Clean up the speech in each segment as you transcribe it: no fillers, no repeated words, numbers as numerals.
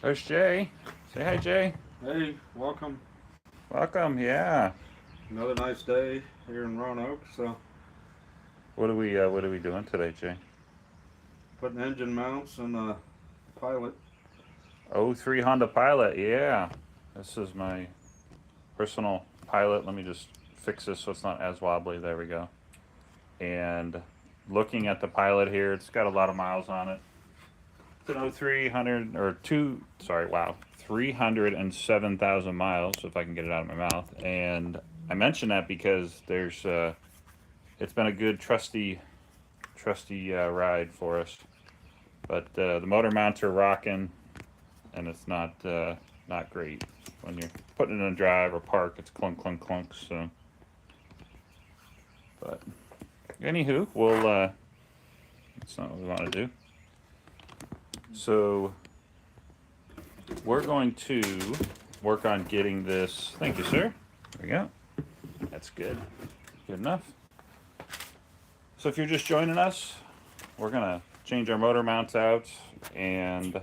There's Jay. Say hi, Jay. Hey, welcome. Welcome. Yeah. Another nice day here in Roanoke. So, What are we doing today, Jay? putting engine mounts in a Pilot. '03 Honda Pilot. Yeah. This is my personal Pilot. Let me just fix this so it's not as wobbly. There we go. And looking at the Pilot here, it's got a lot of miles on it. It's an '03 hundred or two. Sorry, wow, 307,000 miles. If I can get it out of my mouth. And I mention that because it's been a good trusty ride for us. But the motor mounts are rocking, and it's not great when you're putting it in drive or park. It's clunk clunk clunk. So, but anywho, that's not what we want to do. So we're going to work on getting this. Thank you, sir. There we go. That's good. Good enough. So if you're just joining us, we're gonna change our motor mounts out, and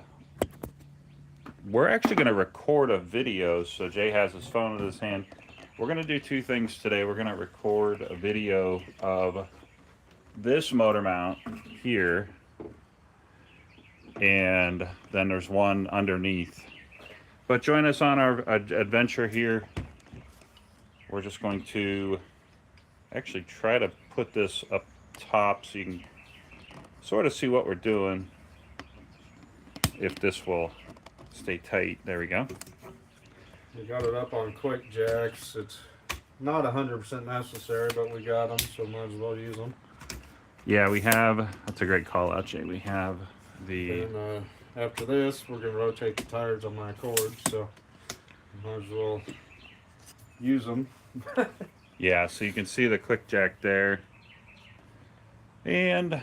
we're actually gonna record a video. So Jay has his phone in his hand. We're gonna do two things today. We're gonna record a video of this motor mount here, and then there's one underneath. But join us on our adventure here. We're just going to actually try to put this up top so you can sort of see what we're doing, if this will stay tight. There we go. We got it up on quick jacks. It's not 100% necessary, but we got them, so might as well use them. Yeah, we have. That's a great call out, Jay. We have the. And after this, we're going to rotate the tires on my Accord, so might as well use them. Yeah, so you can see the quick jack there. And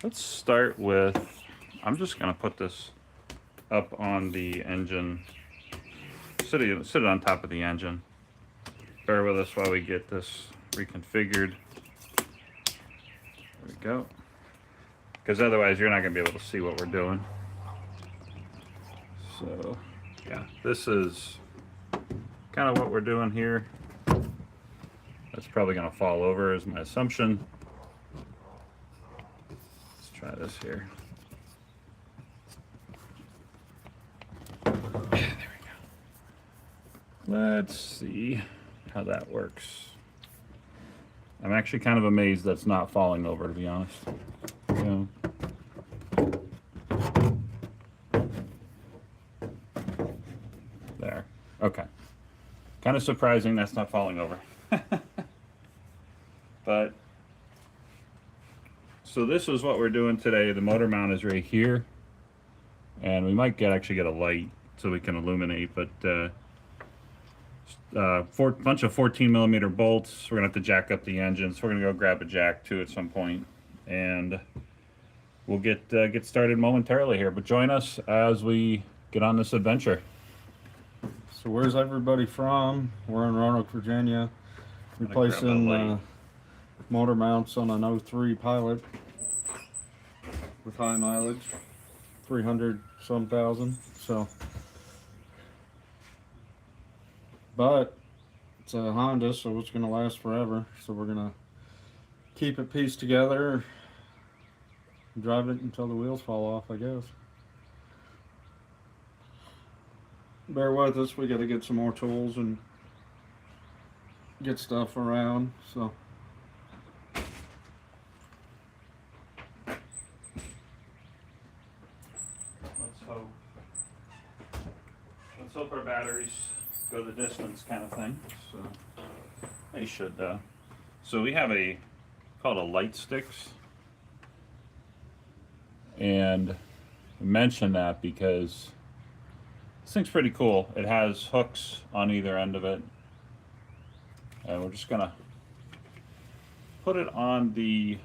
let's start with, I'm just going to put this up on the engine, sit it on top of the engine. Bear with us while we get this reconfigured. There we go. Because otherwise you're not going to be able to see what we're doing. So, yeah, this is kind of what we're doing here. That's probably going to fall over is my assumption. Let's try this here. There we go. Let's see how that works. I'm actually kind of amazed that's not falling over, to be honest. You know. There. Okay. Kind of surprising that's not falling over. But so this is what we're doing today. The motor mount is right here, and we might actually get a light so we can illuminate. But bunch of 14 millimeter bolts. We're gonna have to jack up the engine, so we're gonna go grab a jack too at some point, and we'll get started momentarily here. But join us as we get on this adventure. So where's everybody from? We're in Roanoke, Virginia, replacing motor mounts on an '03 Pilot with high mileage, 300 some thousand. So, but it's a Honda, so it's gonna last forever. So we're gonna keep it pieced together, drive it until the wheels fall off, I guess. Bear with us, we got to get some more tools and get stuff around. So let's hope our batteries go the distance, kind of thing. So they should. So we have called a light sticks, and I mention that because this thing's pretty cool. It has hooks on either end of it, and we're just gonna put it on the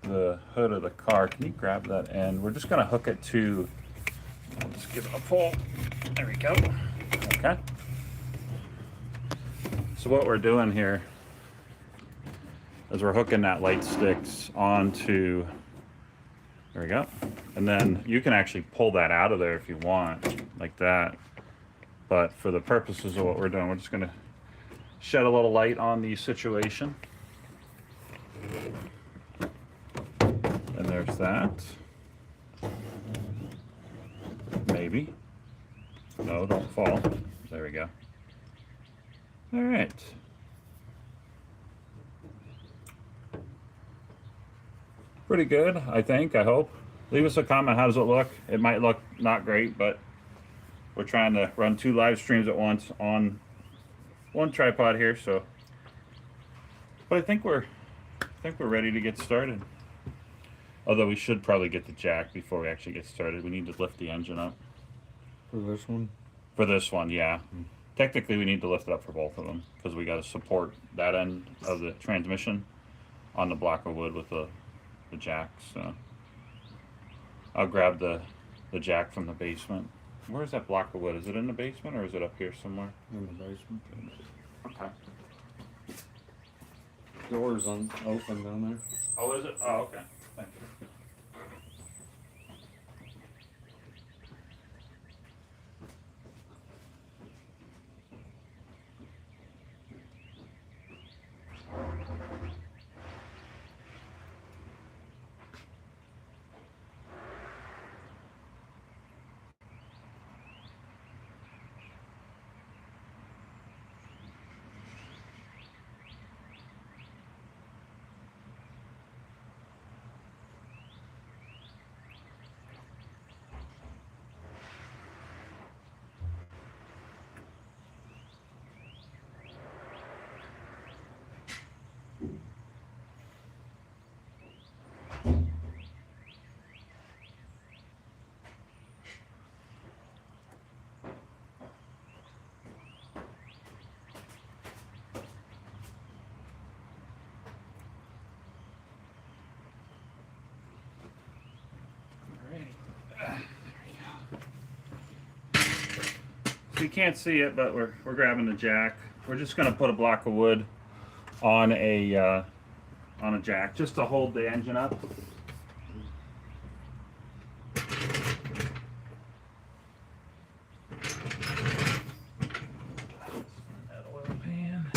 hood of the car. Can you grab that end? We're just gonna hook it to, let's give it a pull. There we go. Okay. So what we're doing here is we're hooking that light sticks onto, there we go, And then you can actually pull that out of there if you want, like that. But for the purposes of what we're doing, we're just gonna shed a little light on the situation. And there's that. Maybe. No, don't fall. There we go. All right. Pretty good, I think, I hope. Leave us a comment, how does it look? It might look not great, but we're trying to run 2 live streams at once on one tripod here, so. But I think we're ready to get started. Although we should probably get the jack before we actually get started. We need to lift the engine up. For this one? For this one, yeah. Technically, we need to lift it up for both of them because we got to support that end of the transmission on the block of wood with the jack. So I'll grab the jack from the basement. Where's that block of wood? Is it in the basement or is it up here somewhere? In the basement. Okay. Door's open down there. Oh, is it? Oh, okay. Thank you. So you can't see it, but we're grabbing the jack. We're just gonna put a block of wood on a jack just to hold the engine up. That oil pan.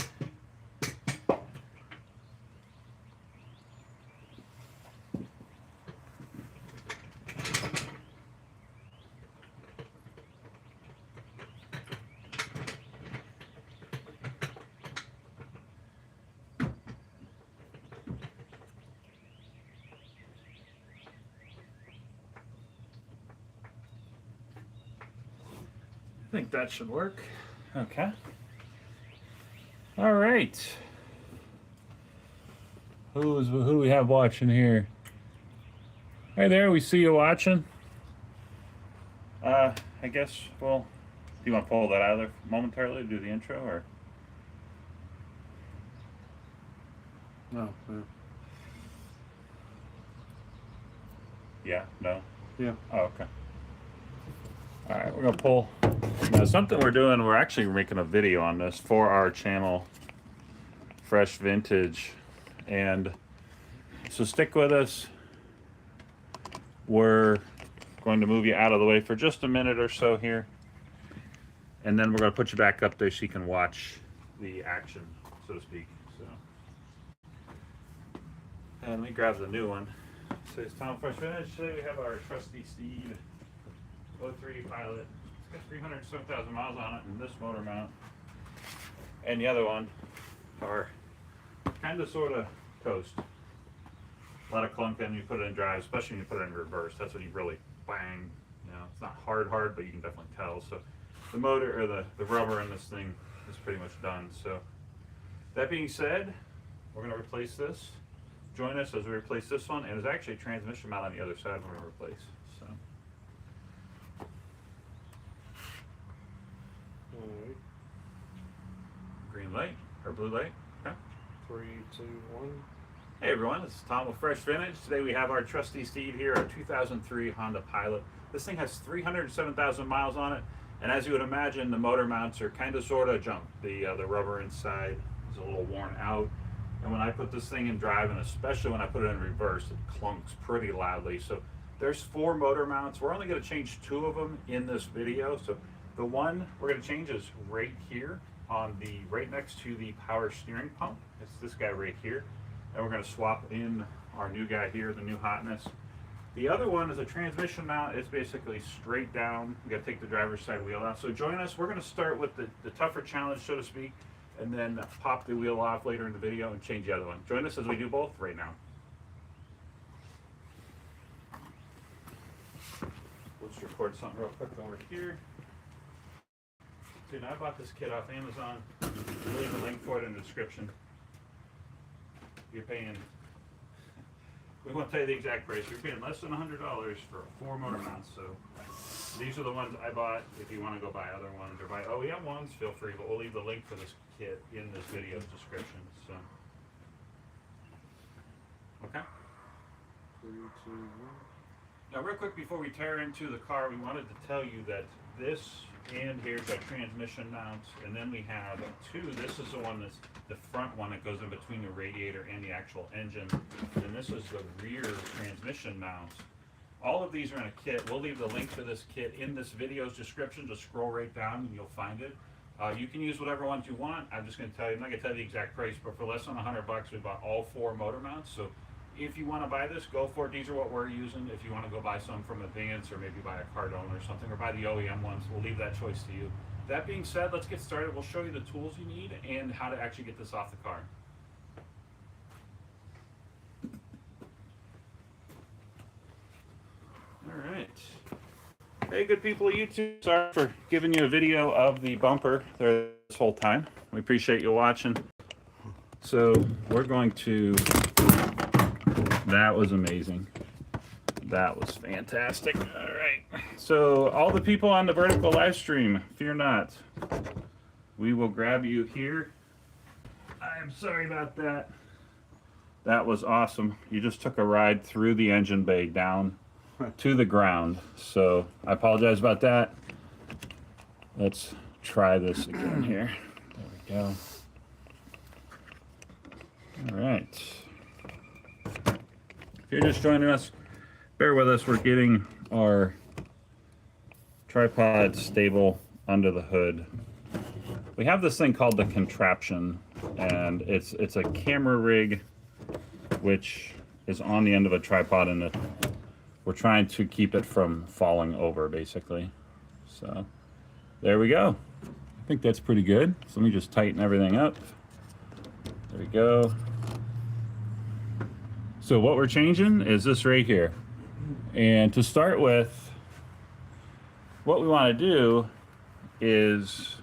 I think that should work. Okay. All right. Who do we have watching here? Hey there, we see you watching. I guess, well, do you want to pull that out of there momentarily to do the intro, or? No. Yeah, no? Yeah. Oh, okay. All right, we're gonna pull. Now, something we're doing, we're actually making a video on this for our channel, Fresh Vintage. And so stick with us. We're going to move you out of the way for just a minute or so here. And then we're going to put you back up there so you can watch the action, so to speak. So, and let me grab the new one. So it's Tom Fresh Vintage. Today we have our trusty Steed 03 Pilot. It's got 307,000 miles on it and this motor mount. And the other one are kind of sort of toast. A lot of clunk in, you put it in drive, especially when you put it in reverse. That's when you really bang. You know, it's not hard, but you can definitely tell. So the motor or the rubber in this thing is pretty much done. So that being said, we're going to replace this. Join us as we replace this one, and there's actually a transmission mount on the other side we're going to replace. So. All right. Green light or blue light. Okay. 3, 2, 1. Hey everyone, this is Tom with Fresh Vintage. Today we have our trusty Steed here, our 2003 Honda Pilot. This thing has 307,000 miles on it, and as you would imagine, the motor mounts are kind of sort of junk. The rubber inside is a little worn out, and when I put this thing in drive, and especially when I put it in reverse, it clunks pretty loudly. So There's 4 motor mounts. We're only going to change 2 of them in this video. So the one we're going to change is right here on the right next to the power steering pump. It's this guy right here. And we're going to swap in our new guy here, the new Hotness. The other one is a transmission mount. It's basically straight down. We got to take the driver's side wheel out. So join us. We're going to start with the tougher challenge, so to speak, and then pop the wheel off later in the video and change the other one. Join us as we do both right now. Let's record something real quick over here. See, now I bought this kit off Amazon. I'll leave a link for it in the description. You're paying, we won't tell you the exact price, you're paying less than $100 for 4 motor mounts. So these are the ones I bought. If you want to go buy other ones or buy OEM ones, feel free, but we'll leave the link for this kit in this video's description. So, okay. 3, 2, 1. Now, real quick before we tear into the car, we wanted to tell you that this and here's our transmission mounts, and then we have 2. This is the one that's the front one that goes in between the radiator and the actual engine, and this is the rear transmission mounts. All of these are in a kit. We'll leave the link to this kit in this video's description. Just scroll right down and you'll find it. You can use whatever ones you want. I'm just going to tell you, I'm not going to tell you the exact price, but for less than $100, we bought all 4 motor mounts. So if you want to buy this, go for it. These are what we're using. If you want to go buy some from Advance or maybe buy a Cardone or something, or buy the OEM ones, we'll leave that choice to you. That being said, let's get started. We'll show you the tools you need and how to actually get this off the car. All right. Hey, good people of YouTube. Sorry for giving you a video of the bumper there this whole time. We appreciate you watching. So we're going to... That was amazing. That was fantastic. All right. So all the people on the vertical live stream, fear not. We will grab you here. I'm sorry about that. That was awesome. You just took a ride through the engine bay down to the ground. So I apologize about that. Let's try this again here. There we go. All right. If you're just joining us, bear with us. We're getting our tripod stable under the hood. We have this thing called the contraption, and it's a camera rig which is on the end of a tripod, and we're trying to keep it from falling over, basically. So there we go. I think that's pretty good. So let me just tighten everything up. There we go. So what we're changing is this right here. And to start with, what we want to do is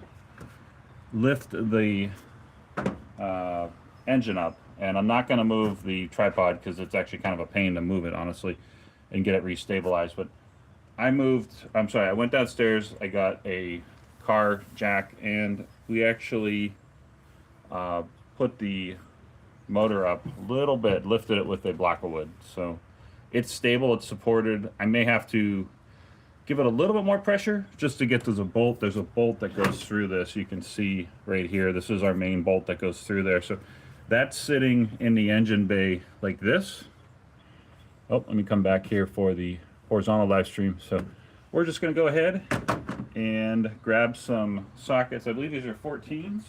lift the engine up. And I'm not going to move the tripod because it's actually kind of a pain to move it, honestly, and get it restabilized. But I went downstairs, I got a car jack, and we actually put the motor up a little bit, lifted it with a block of wood. So it's stable, it's supported. I may have to give it a little bit more pressure just to get to the bolt. There's a bolt that goes through this. You can see right here, this is our main bolt that goes through there. So that's sitting in the engine bay like this. Oh, let me come back here for the horizontal live stream. So we're just going to go ahead and grab some sockets. I believe these are 14s.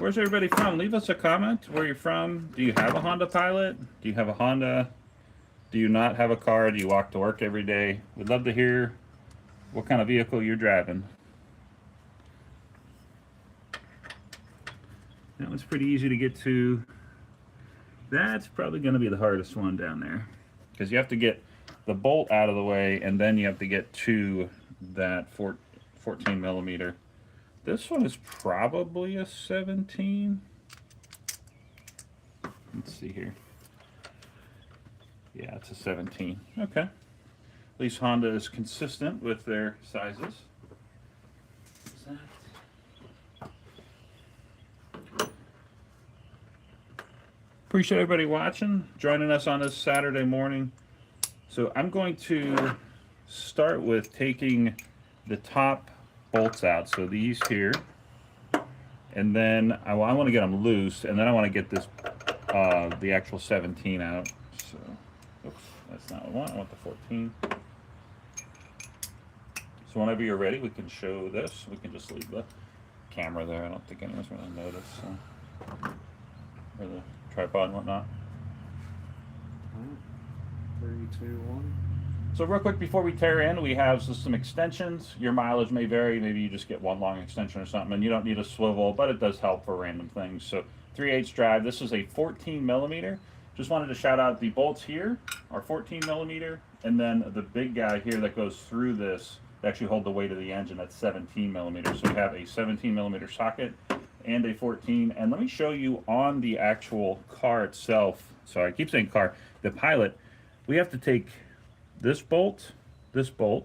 Where's everybody from? Leave us a comment where you're from. Do you have a Honda Pilot? Do you have a Honda? Do you not have a car? Do you walk to work every day? We'd love to hear what kind of vehicle you're driving. That one's pretty easy to get to. That's probably going to be the hardest one down there, because you have to get the bolt out of the way, and then you have to get to that 14 millimeter. This one is probably a 17. Let's see here. Yeah, it's a 17. Okay. At least Honda is consistent with their sizes. Appreciate everybody watching, joining us on this Saturday morning. So I'm going to start with taking the top bolts out. So these here, And then I want to get them loose, and then I want to get this, the actual 17 out. So, oops, that's not what I want the 14. So whenever you're ready, we can show this. We can just leave the camera there. I don't think anyone's going to notice. So. Or the tripod and whatnot. 3, 2, 1. So real quick before we tear in, we have some extensions. Your mileage may vary. Maybe you just get one long extension or something, and you don't need a swivel, but it does help for random things. So 3/8 drive. This is a 14 millimeter. Just wanted to shout out the bolts here are 14 millimeter, and then the big guy here that goes through this to actually hold the weight of the engine, that's 17 millimeter. So we have a 17 millimeter socket and a 14. And let me show you on the actual car itself. Sorry, I keep saying car. The Pilot, we have to take this bolt, and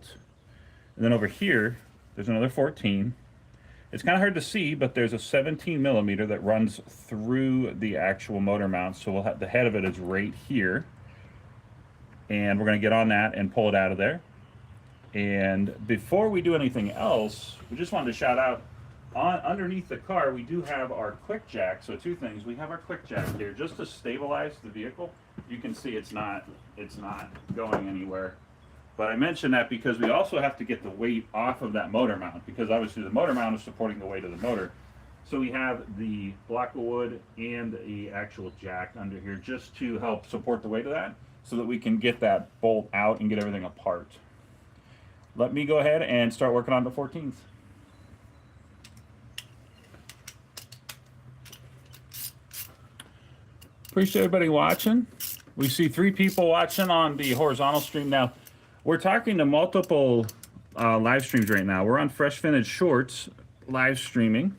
then over here, there's another 14. It's kind of hard to see, but there's a 17 millimeter that runs through the actual motor mount. So we'll have the head of it is right here. And we're going to get on that and pull it out of there. And before we do anything else, we just wanted to shout out, underneath the car, we do have our quick jack. So two things. We have our quick jack here just to stabilize the vehicle. You can see it's not going anywhere. But I mention that because we also have to get the weight off of that motor mount, because obviously the motor mount is supporting the weight of the motor. So we have the block of wood and the actual jack under here just to help support the weight of that, so that we can get that bolt out and get everything apart. Let me go ahead and start working on the 14s. Appreciate everybody watching. We see 3 people watching on the horizontal stream now. We're talking to multiple live streams right now. We're on Fresh Vintage Shorts live streaming,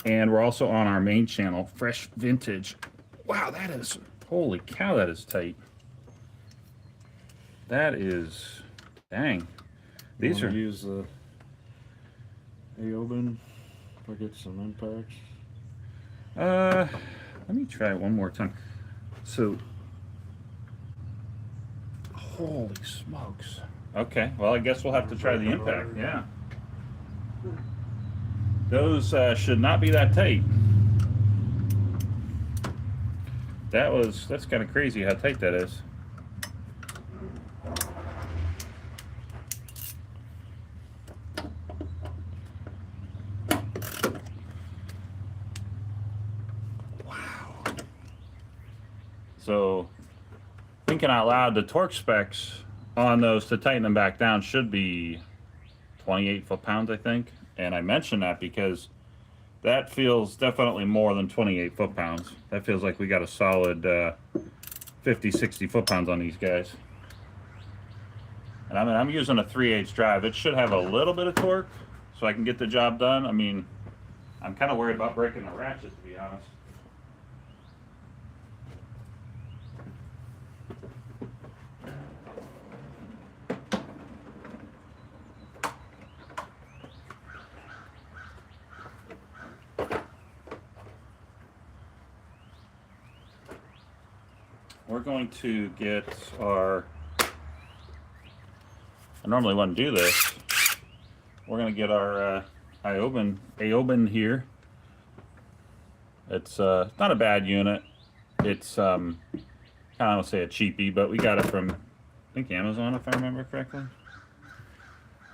and we're also on our main channel, Fresh Vintage. Wow, that is, holy cow, that is tight. That is, dang. These are, use the Aoben if I get some impacts. let me try it one more time. So, holy smokes. Okay, well, I guess we'll have to try the impact, yeah. Those should not be that tight. That's kind of crazy how tight that is. Wow. So, thinking out loud, the torque specs on those to tighten them back down should be 28 foot-pounds, I think. And I mention that because that feels definitely more than 28 foot-pounds. That feels like we got a solid 50, 60 foot-pounds on these guys. And I mean, I'm using a 3/8 drive. It should have a little bit of torque so I can get the job done. I mean, I'm kind of worried about breaking the ratchet, to be honest. We're going to get our, I normally wouldn't do this. We're going to get our Aoben here. It's not a bad unit. It's kind of, I don't say a cheapie, but we got it from, I think, Amazon, if I remember correctly.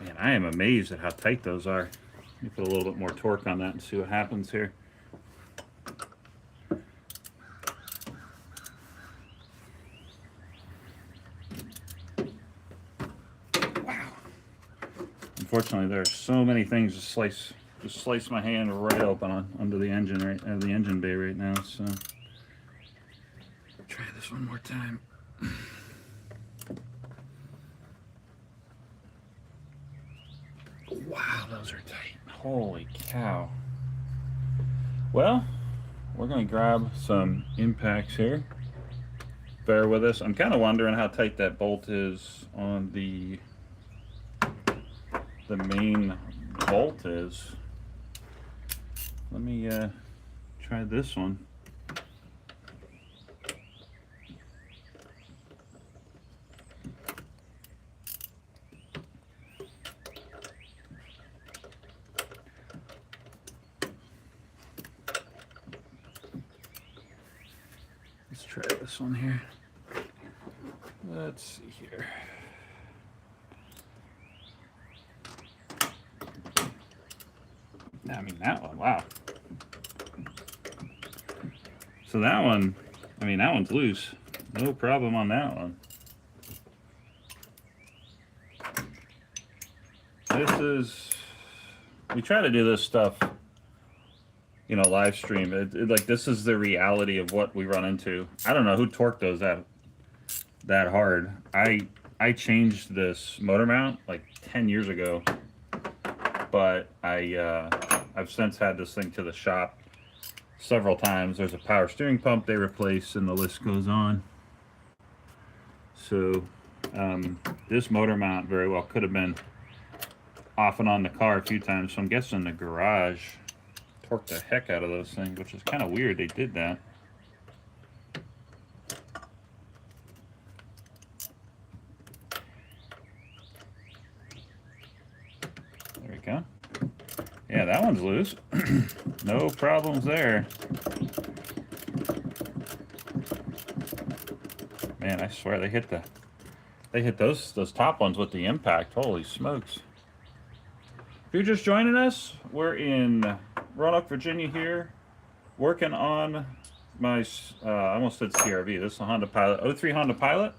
Man, I am amazed at how tight those are. Let me put a little bit more torque on that and see what happens here. Unfortunately, there are so many things to slice. Just slice my hand right open under the engine, right out of the engine bay right now. So, try this one more time. Wow, those are tight. Holy cow. Well, we're gonna grab some impacts here. Bear with us. I'm kind of wondering how tight that bolt is on the main bolt is. Let me try this one. try this one here. Let's see here. I mean, that one, wow. So that one, I mean, that one's loose. No problem on that one. This is, we try to do this stuff, you know, live stream. Like, this is the reality of what we run into. I don't know who torqued those that hard. I changed this motor mount like 10 years ago, but I've since had this thing to the shop several times. There's a power steering pump they replaced, and the list goes on. So this motor mount very well could have been off and on the car a few times. So I'm guessing the garage torqued the heck out of those things, which is kind of weird they did that. There we go. Yeah, that one's loose. No problems there. Man, I swear they hit those top ones with the impact. Holy smokes. If you're just joining us, we're in Roanoke, Virginia here, working on my, I almost said CRV. This is a Honda Pilot, 03 Honda Pilot.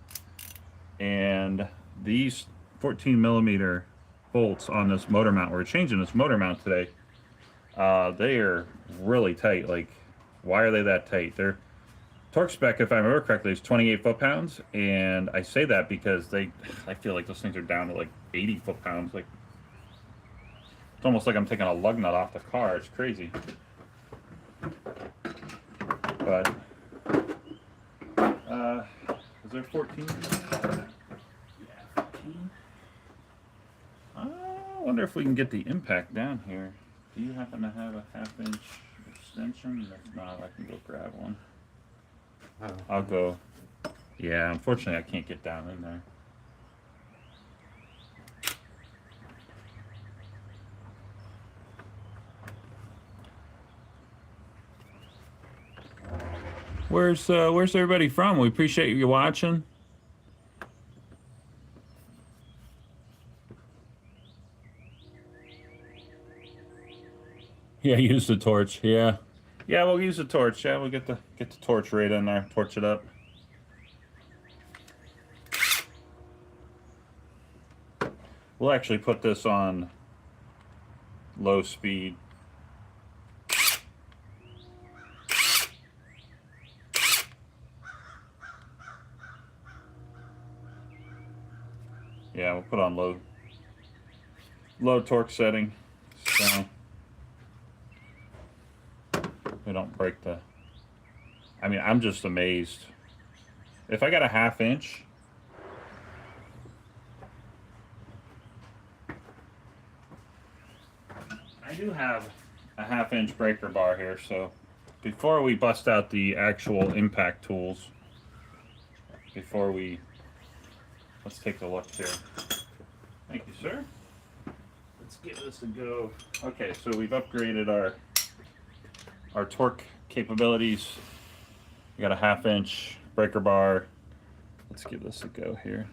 And these 14 millimeter bolts on this motor mount, we're changing this motor mount today. They are really tight. Like, why are they that tight? Their torque spec, if I remember correctly, is 28 foot-pounds. And I say that because I feel like those things are down to like 80 foot-pounds. Like, it's almost like I'm taking a lug nut off the car. It's crazy. But, is there 14? Yeah, 14. I wonder if we can get the impact down here. Do you happen to have a 1/2 inch extension? If not, I can go grab one. I'll go. Yeah, unfortunately, I can't get down in there. Where's everybody from? We appreciate you watching. Yeah, use the torch. Yeah, we'll use the torch. Yeah, we'll get the torch right in there. Torch it up. We'll actually put this on low speed. Yeah, we'll put on low torque setting, so we don't break the. I mean, I'm just amazed. If I got a 1/2 inch, I do have a 1/2 inch breaker bar here. So before we bust out the actual impact tools, let's take a look here. Thank you, sir. Let's give this a go. Okay, so we've upgraded our torque capabilities. We got a 1/2 inch breaker bar. Let's give this a go here.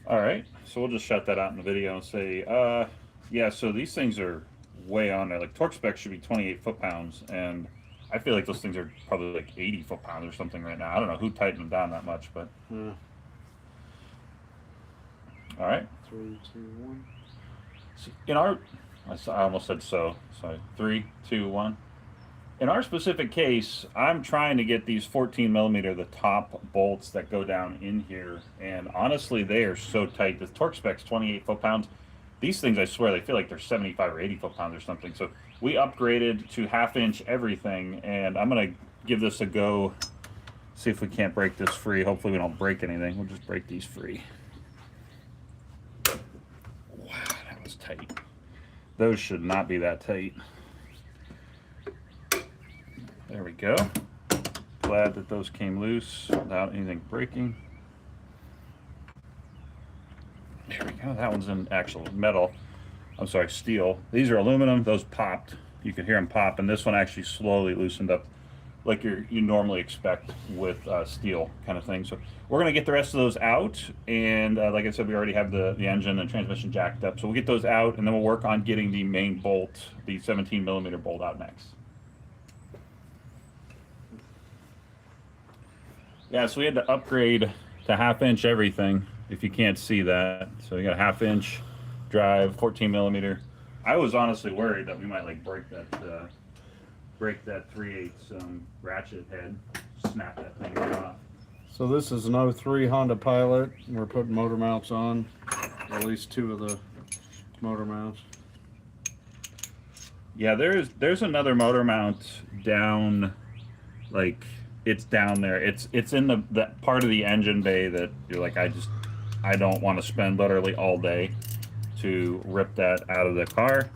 All right, so we'll just shout that out in the video and say, yeah, so these things are way on there. Like, torque spec should be 28 foot-pounds, and I feel like those things are probably like 80 foot-pounds or something right now. I don't know who tightened them down that much, but. All right. 3, 2, 1. In our, I almost said so. Sorry. 3, 2, 1. In our specific case, I'm trying to get these 14 millimeter, the top bolts that go down in here, and honestly, they are so tight. The torque spec's 28 foot-pounds. These things, I swear, they feel like they're 75 or 80 foot-pounds or something. So we upgraded to 1/2 inch everything, and I'm gonna give this a go. See if we can't break this free. Hopefully, we don't break anything. We'll just break these free. Wow, that was tight. Those should not be that tight. There we go. Glad that those came loose without anything breaking. There we go. That one's in actual metal. I'm sorry, steel. These are aluminum. Those popped. You could hear them pop, and this one actually slowly loosened up like you normally expect with steel kind of thing. So we're gonna get the rest of those out, and like I said, we already have the engine and transmission jacked up. So we'll get those out, and then we'll work on getting the main bolt, the 17 millimeter bolt, out next. Yeah, so we had to upgrade to 1/2 inch everything, if you can't see that. So you got a 1/2 inch drive, 14 millimeter. I was honestly worried that we might like break that 3/8 ratchet head, snap that thing right off. So this is an 03 Honda Pilot. We're putting motor mounts on, at least 2 of the motor mounts. Yeah, there's another motor mount down, like it's down there. It's in that part of the engine bay that you're like, I don't want to spend literally all day to rip that out of the car.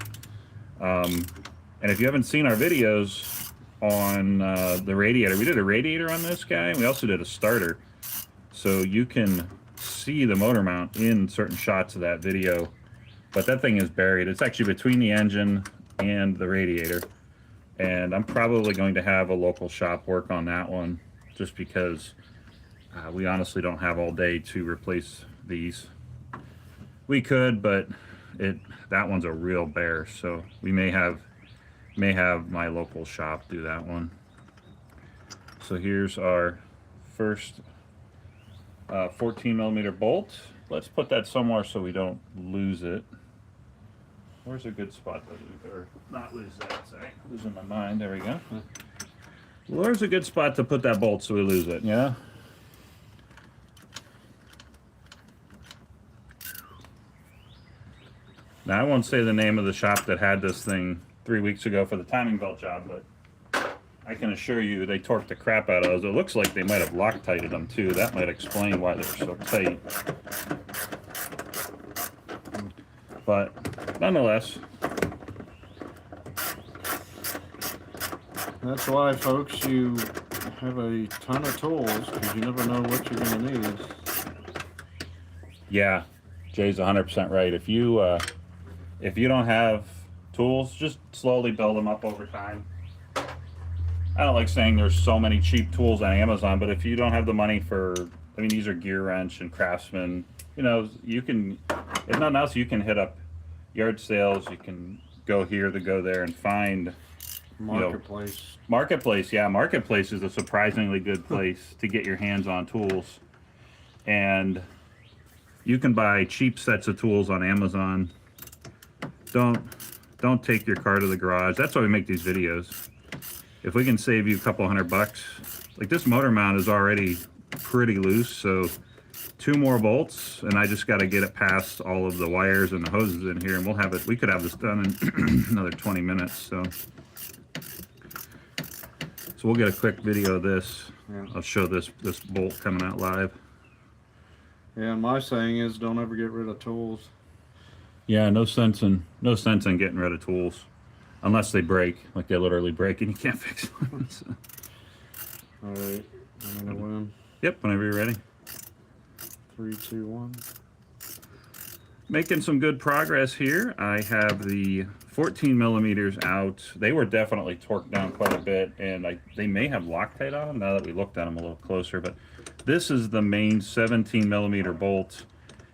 And if you haven't seen our videos on the radiator, we did a radiator on this guy. We also did a starter, so you can see the motor mount in certain shots of that video. But that thing is buried. It's actually between the engine and the radiator, and I'm probably going to have a local shop work on that one, just because we honestly don't have all day to replace these. We could, but that one's a real bear, so we may have my local shop do that one. So here's our first 14 millimeter bolt. Let's put that somewhere so we don't lose it. Where's a good spot to lose, or not lose that? Sorry, losing my mind. There we go. Well, where's a good spot to put that bolt so we lose it? Yeah. Now I won't say the name of the shop that had this thing 3 weeks ago for the timing belt job, but I can assure you they torqued the crap out of those. It looks like they might have Loctited them too. That might explain why they're so tight. But nonetheless, That's why, folks, you have a ton of tools, because you never know what you're going to need. yeah, Jay's 100% right. If you don't have tools, just slowly build them up over time. I don't like saying there's so many cheap tools on Amazon, but if you don't have the money for, I mean, these are Gear Wrench and Craftsman, you know, you can, if nothing else, you can hit up yard sales, you can go here to go there and find Marketplace. Marketplace, yeah, Marketplace is a surprisingly good place to get your hands on tools. And you can buy cheap sets of tools on Amazon. Don't take your car to the garage. That's why we make these videos. If we can save you a couple $100, like this motor mount is already pretty loose, so 2 more bolts, and I just got to get it past all of the wires and the hoses in here, and we'll have it. We could have this done in another 20 minutes. So we'll get a quick video of this. Yeah. I'll show this bolt coming out live. Yeah, and my saying is, don't ever get rid of tools. Yeah, no sense in getting rid of tools unless they break, like they literally break and you can't fix them. So. All right, I'm gonna win. Yep, whenever you're ready. 3, 2, 1. Making some good progress here. I have the 14 millimeters out. They were definitely torqued down quite a bit, and they may have Loctite on them now that we looked at them a little closer, but this is the main 17 millimeter bolt,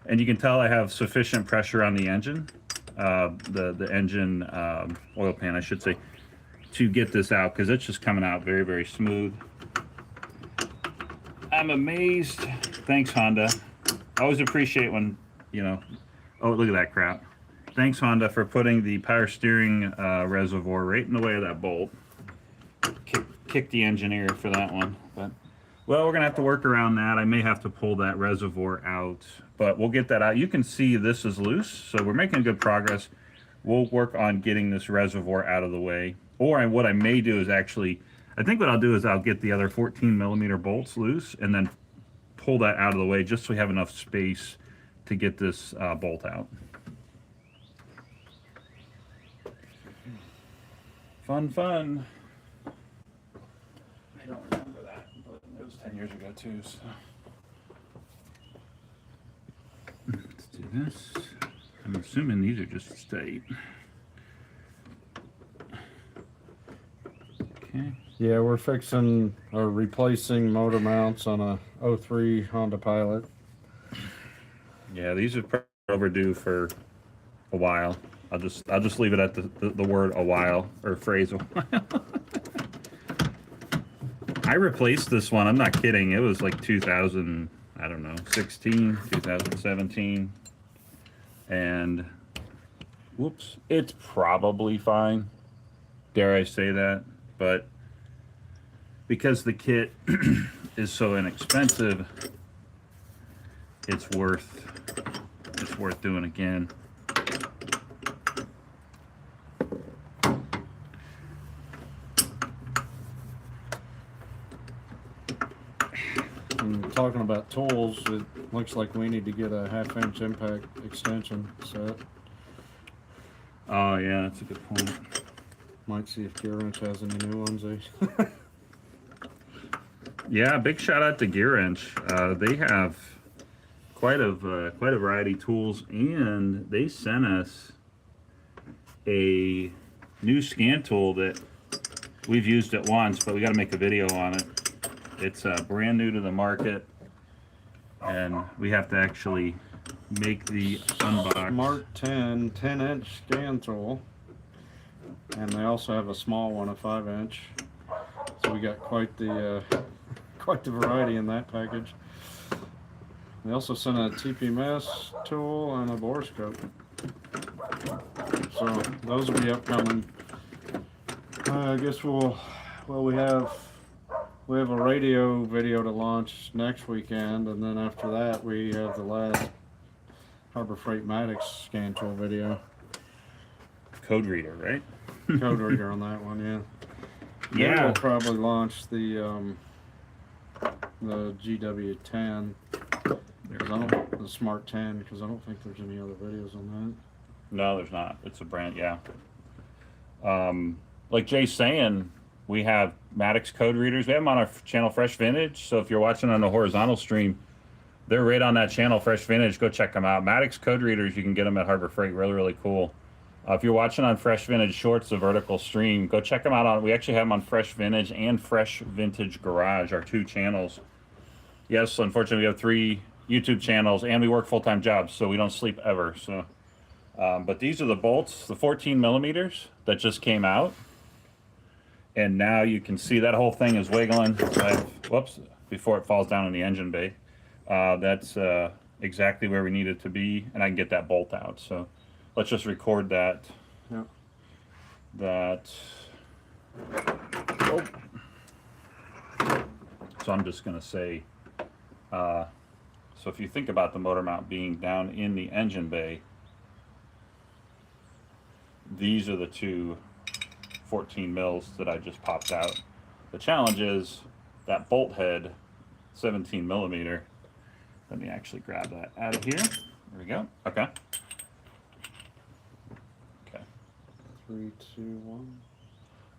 and you can tell I have sufficient pressure on the engine, the engine oil pan, I should say, to get this out, because it's just coming out very, very smooth. I'm amazed. Thanks, Honda. I always appreciate when, you know, oh, look at that crap. Thanks, Honda, for putting the power steering reservoir right in the way of that bolt. Kick the engineer for that one. But well, we're going to have to work around that. I may have to pull that reservoir out, but we'll get that out. You can see this is loose, so we're making good progress. We'll work on getting this reservoir out of the way. Or what I may do is actually, I think what I'll do is I'll get the other 14 millimeter bolts loose and then pull that out of the way just so we have enough space to get this bolt out. Fun. I don't remember that, but it was 10 years ago too, so. Let's do this. I'm assuming these are just straight. Okay. Yeah, we're fixing or replacing motor mounts on a '03 Honda Pilot. Yeah, these are probably overdue for a while. I'll just leave it at the word a while, or phrase a while. I replaced this one. I'm not kidding. It was like 2000, I don't know, 16, 2017, and whoops, it's probably fine. Dare I say that? But because the kit is so inexpensive, it's worth doing again. And talking about tools, it looks like we need to get a 1/2-inch impact extension set. Oh yeah, that's a good point. Might see if Gear Wrench has any new ones. Eh? Yeah, big shout out to Gear Wrench. They have quite a variety of tools, and they sent us a new scan tool that we've used it once, but we got to make a video on it. It's brand new to the market, and we have to actually make the unbox. Mark 10-inch scan tool, and they also have a small one, a 5-inch. So we got quite the variety in that package. They also sent a TPMS tool and a borescope. So those will be upcoming. I guess we have a radio video to launch next weekend, and then after that we have the last Harbor Freight Maddox scan tool video. Code reader, right? Code reader on that one, yeah. Yeah. Then we'll probably launch the GW10, the Smart 10, because I don't think there's any other videos on No, there's not. It's a brand, yeah. Like Jay's saying, we have Maddox code readers. We have them on our channel, Fresh Vintage. So if you're watching on the horizontal stream, they're right on that channel, Fresh Vintage. Go check them out. Maddox code readers, you can get them at Harbor Freight. Really, really cool. If you're watching on Fresh Vintage Shorts, the vertical stream, go check them out. We actually have them on Fresh Vintage and Fresh Vintage Garage, our 2 channels. Yes, unfortunately, we have 3 YouTube channels, and we work full-time jobs, so we don't sleep ever. So, but these are the bolts, the 14 millimeters that just came out. And now you can see that whole thing is wiggling. Whoops, before it falls down in the engine bay. That's exactly where we need it to be, and I can get that bolt out. So let's just record that. Yeah. That. Oh. So I'm just going to say, so if you think about the motor mount being down in the engine bay, these are the 2 14 mils that I just popped out. The challenge is that bolt head, 17 millimeter. Let me actually grab that out of here. There we go. Okay. Okay. 3, 2, 1.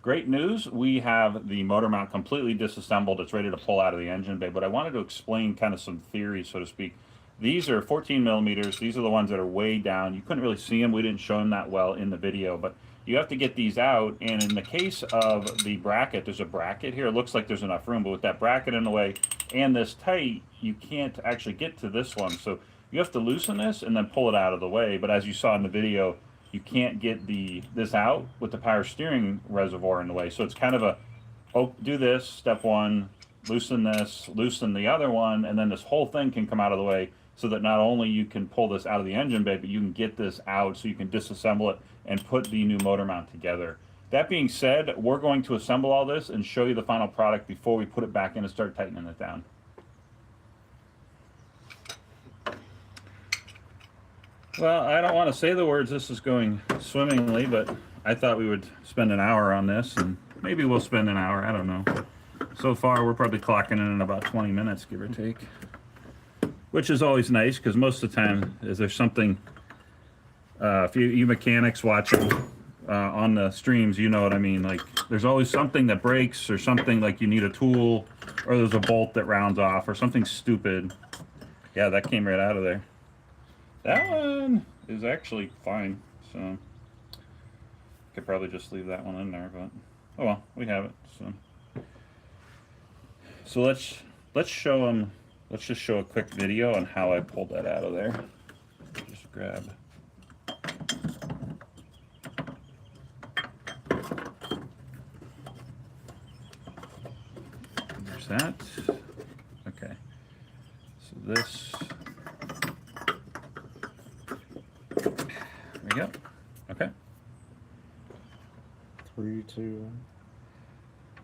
Great news. We have the motor mount completely disassembled. It's ready to pull out of the engine bay, but I wanted to explain kind of some theory, so to speak. These are 14 millimeters. These are the ones that are way down. You couldn't really see them. We didn't show them that well in the video, but you have to get these out. And in the case of the bracket, there's a bracket here. It looks like there's enough room, but with that bracket in the way and this tight, you can't actually get to this one. So you have to loosen this and then pull it out of the way. But as you saw in the video, you can't get this out with the power steering reservoir in the way. So it's kind of a, oh, do this, step 1, loosen this, loosen the other one, and then this whole thing can come out of the way, so that not only you can pull this out of the engine bay, but you can get this out so you can disassemble it and put the new motor mount together. That being said, we're going to assemble all this and show you the final product before we put it back in and start tightening it down. Well, I don't want to say the words "this is going swimmingly," but I thought we would spend an hour on this, and maybe we'll spend an hour, I don't know. So far, we're probably clocking in about 20 minutes, give or take. Which is always nice, because most of the time, is there something, if you mechanics watching on the streams, you know what I mean. Like, there's always something that breaks, or something like you need a tool, or there's a bolt that rounds off, or something stupid. Yeah, that came right out of there. That one is actually fine, so could probably just leave that one in there, but oh well, we have it. So So let's show them. Let's just show a quick video on how I pulled that out of there. Just grab. There's that. Okay. So this. There we go. Okay. 3, 2.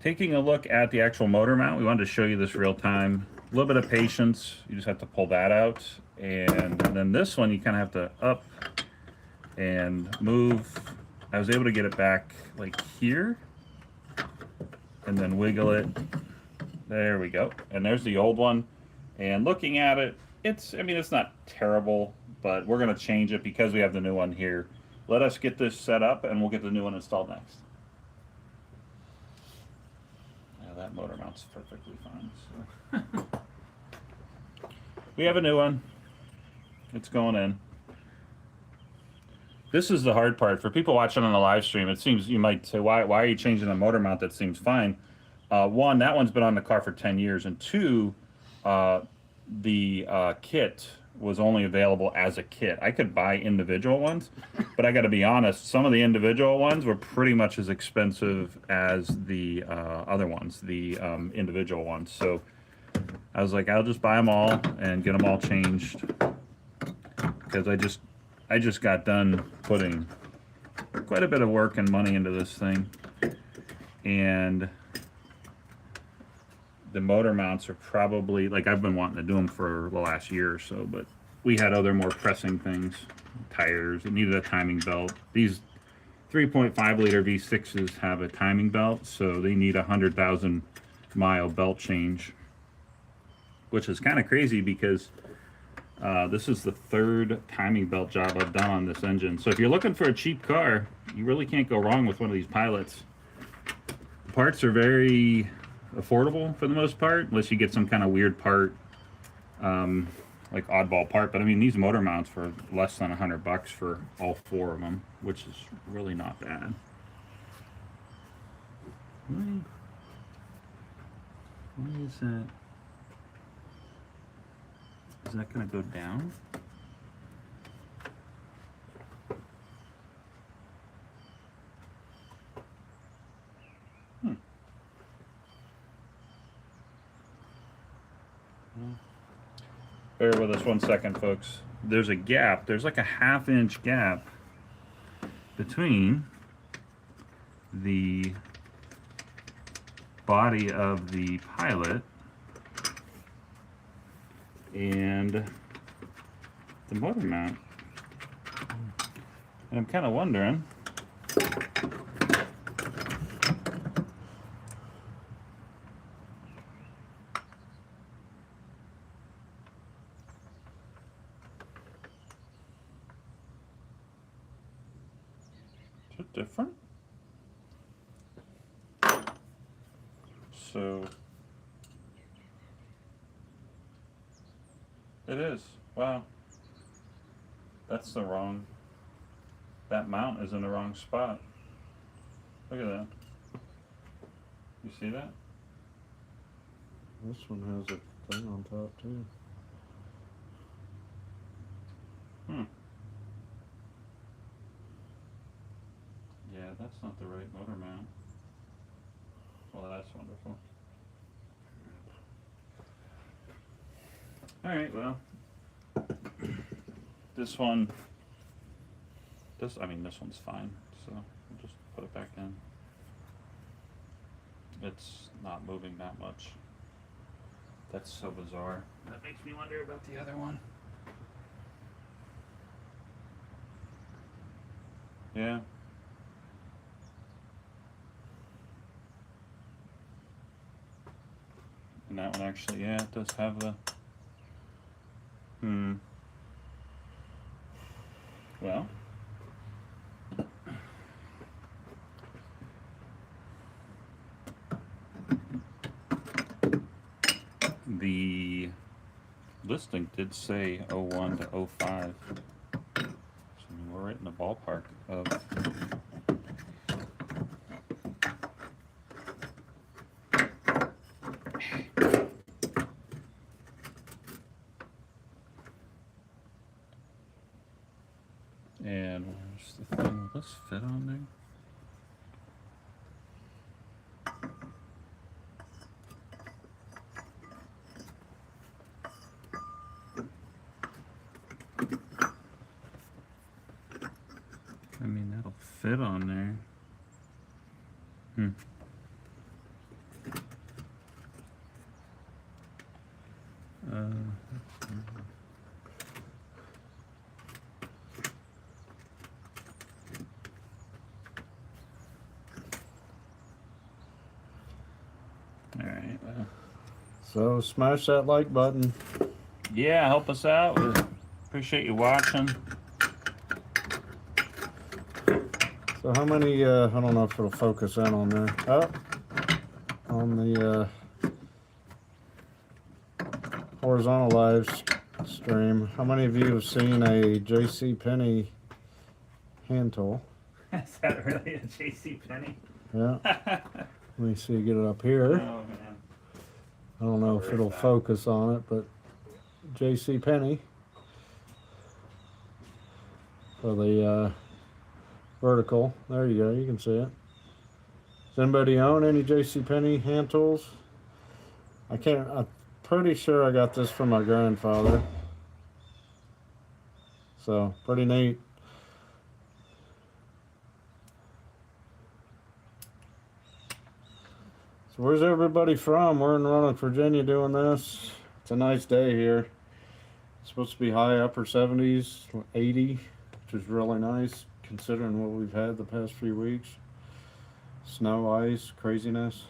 Taking a look at the actual motor mount, we wanted to show you this real time. A little bit of patience. You just have to pull that out. And then this one, you kind of have to up and move. I was able to get it back like here and then wiggle it. There we go. And there's the old one. And looking at it, I mean, it's not terrible, but we're going to change it because we have the new one here. Let us get this set up and we'll get the new one installed next. That motor mount's perfectly fine. So. We have a new one. It's going in. This is the hard part. For people watching on the live stream, it seems you might say, why are you changing the motor mount? That seems fine. One, that one's been on the car for 10 years. And two, the kit was only available as a kit. I could buy individual ones, but I got to be honest, some of the individual ones were pretty much as expensive as the other ones, the individual ones. So I was like, I'll just buy them all and get them all changed, because I just got done putting quite a bit of work and money into this thing, and the motor mounts are probably, like, I've been wanting to do them for the last year or so, but we had other more pressing things. Tires, it needed a timing belt. These 3.5 liter V6s have a timing belt, so they need a 100,000 mile belt change, which is kind of crazy because this is the third timing belt job I've done on this engine. So if you're looking for a cheap car, you really can't go wrong with one of these Pilots. The parts are very affordable for the most part, unless you get some kind of weird part, like oddball part. But I mean, these motor mounts for less than $100 for all 4 of them, which is really not bad. Why is that? Is that going to go down? Bear with us 1 second, folks. There's a gap. There's like a 1/2 inch gap between the body of the Pilot and the motor mount. And I'm kind of wondering, is it different? So it is. Wow. That's the wrong. That mount is in the wrong spot. Look at that. You see that? This one has a thing on top too. Yeah, that's not the right motor mount. Well, that's wonderful. Alright, well, this one, this one's fine, so we'll just put it back in. It's not moving that much. That's so bizarre. That makes me wonder about the other one. Yeah. And that one actually, yeah, it does have the... Well, the listing did say 01 to 05. So we're right in the ballpark of... And where's the thing? Will this fit on there? I mean, that'll fit on there. All right. Well, So smash that like button. yeah, help us out. We appreciate you watching. So how many, I don't know if it'll focus in on there. Oh, on the horizontal live stream. How many of you have seen a J.C. Penney hand tool? Is that really a J.C. Penney? Yeah. Let me see, get it up here. Oh man. I don't know if it'll focus on it, but J.C. Penney for the vertical. There you go. You can see it. Does anybody own any J.C. Penney hand tools? I'm pretty sure I got this from my grandfather. So pretty neat. So where's everybody from? We're in Roanoke, Virginia doing this. It's a nice day here. It's supposed to be high upper 70s, 80, which is really nice considering what we've had the past few weeks. Snow, ice, craziness.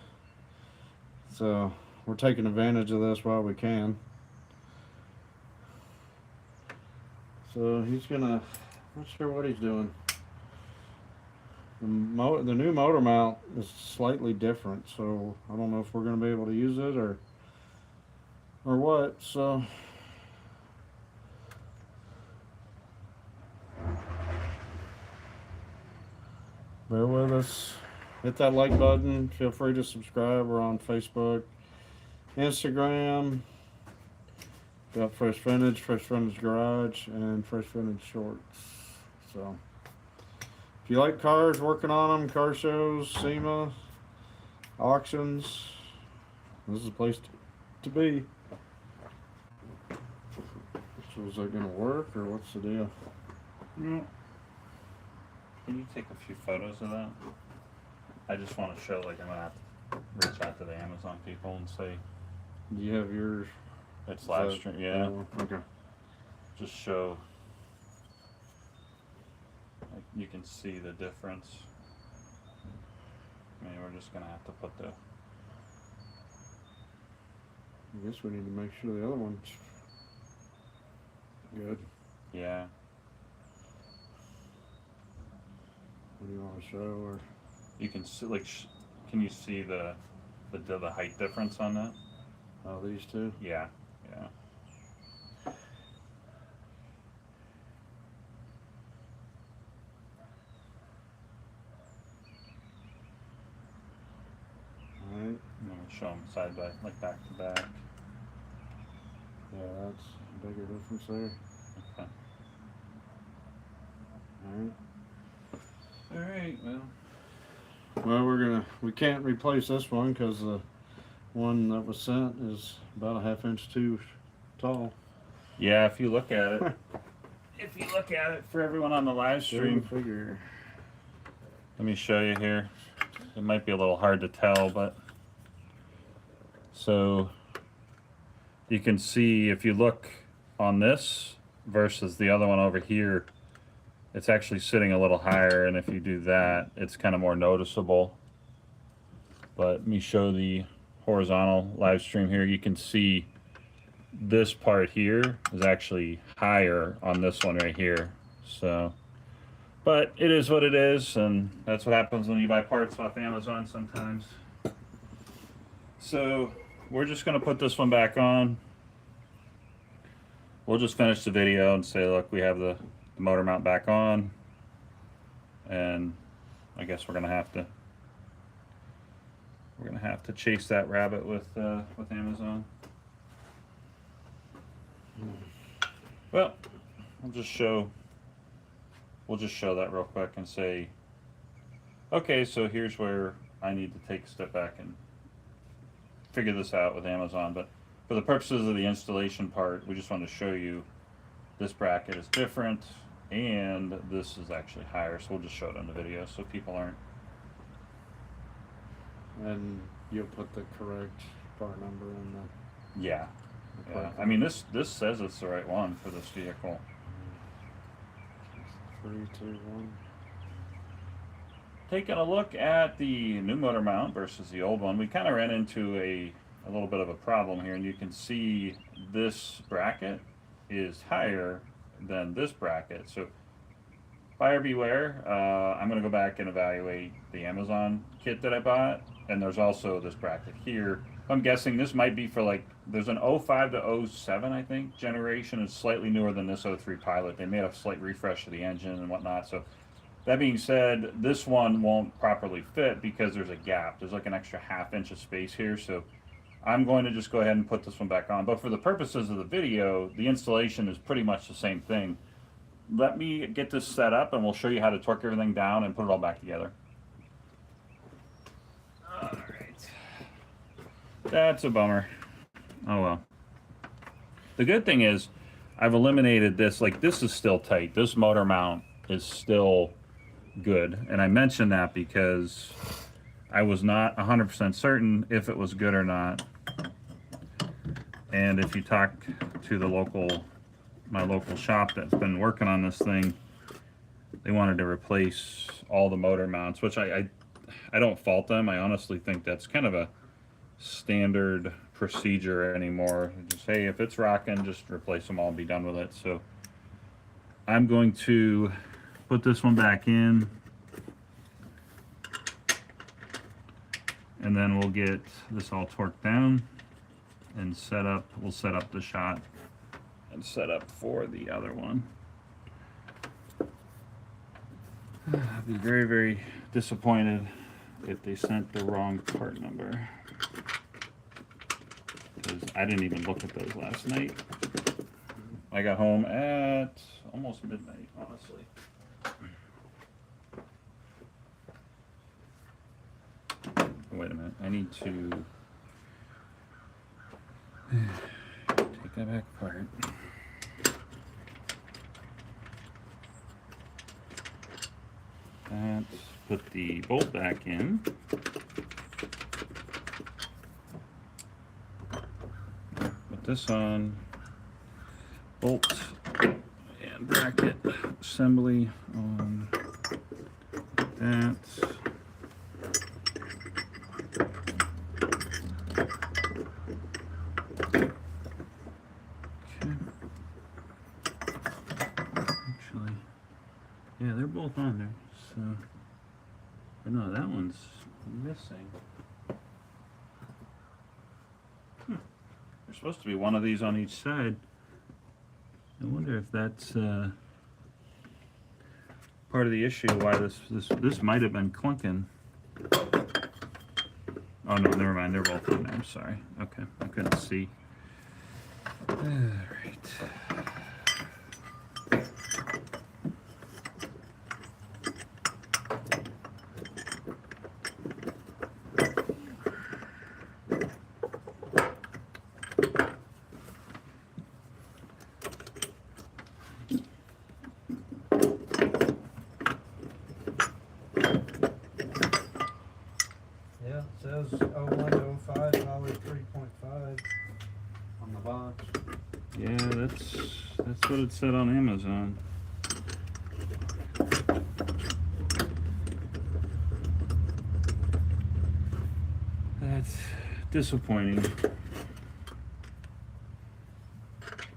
So we're taking advantage of this while we can. So he's gonna, not sure what he's doing. The new motor mount is slightly different, so I don't know if we're going to be able to use it or what. So bear with us. Hit that like button. Feel free to subscribe. We're on Facebook, Instagram. Got Fresh Vintage Garage, and Fresh Vintage Shorts. So if you like cars, working on them, car shows, SEMA, auctions, this is a place to be. So is that gonna work, or what's the deal? Yeah. Can you take a few photos of that? I just want to show, like, I'm gonna have to reach out to the Amazon people and say Do you have yours? it's live stream. Yeah. Okay. Just show. Like, you can see the difference. I mean, we're just gonna have to put the. I guess we need to make sure the other one's good. Yeah. What do you want to show? Or You can see, like, can you see the height difference on that? these two? Yeah. Yeah. All right. I'm gonna show them side by, like, back to back. Yeah, that's a bigger difference there. Okay. All right. All right. Well. Well, we can't replace this one because the one that was sent is about a ½ inch too tall. Yeah, if you look at it, for everyone on the live stream, Figure. let me show you here. It might be a little hard to tell, but so you can see if you look on this versus the other one over here, it's actually sitting a little higher, and if you do that, it's kind of more noticeable. But let me show the horizontal live stream here. You can see this part here is actually higher on this one right here. So, but it is what it is, and that's what happens when you buy parts off Amazon sometimes. So we're just gonna put this one back on. We'll just finish the video and say, look, we have the motor mount back on, and I guess we're gonna have to chase that rabbit with Amazon. Well, I'll just show we'll just show that real quick and say, okay, so here's where I need to take a step back and figure this out with Amazon. But for the purposes of the installation part, we just want to show you this bracket is different and this is actually higher. So we'll just show it on the video so people aren't. And you'll put the correct part number in the. Yeah. the Yeah. correct I mean, this says it's the right one for this vehicle. 3, 2, 1. Taking a look at the new motor mount versus the old one, we kind of ran into a little bit of a problem here, and you can see this bracket is higher than this bracket. So buyer beware. I'm going to go back and evaluate the Amazon kit that I bought, and there's also this bracket here. I'm guessing this might be for like, there's an 05 to 07, I think, generation. It's slightly newer than this 03 Pilot. They made a slight refresh of the engine and whatnot. So that being said, this one won't properly fit because there's a gap. There's like an extra ½ inch of space here. So I'm going to just go ahead and put this one back on. But for the purposes of the video, the installation is pretty much the same thing. Let me get this set up and we'll show you how to torque everything down and put it all back together. All right. That's a bummer. Oh well. The good thing is I've eliminated this. Like, this is still tight. This motor mount is still good. And I mentioned that because I was not 100% certain if it was good or not. And if you talk to the my local shop that's been working on this thing, they wanted to replace all the motor mounts, which I don't fault them. I honestly think that's kind of a standard procedure anymore. Just, hey, if it's rocking, just replace them all and be done with it. So I'm going to put this one back in, and then we'll get this all torqued down and set up. We'll set up the shot and set up for the other one. I'd be very, very disappointed if they sent the wrong part number, because I didn't even look at those last night. I got home at almost midnight, honestly. Wait a minute, I need to take that back apart. Let's put the bolt back in. Put this on. Bolt and bracket assembly on that. Actually, yeah, they're both on there. So, but no, that one's missing. There's supposed to be one of these on each side. I wonder if that's part of the issue. Why this might have been clunking. Oh no, never mind. They're both on there. I'm sorry. Okay, I couldn't see. All right. Yeah, it says 01 to 05, power 3.5 on the box. Yeah, that's what it said on Amazon. That's disappointing.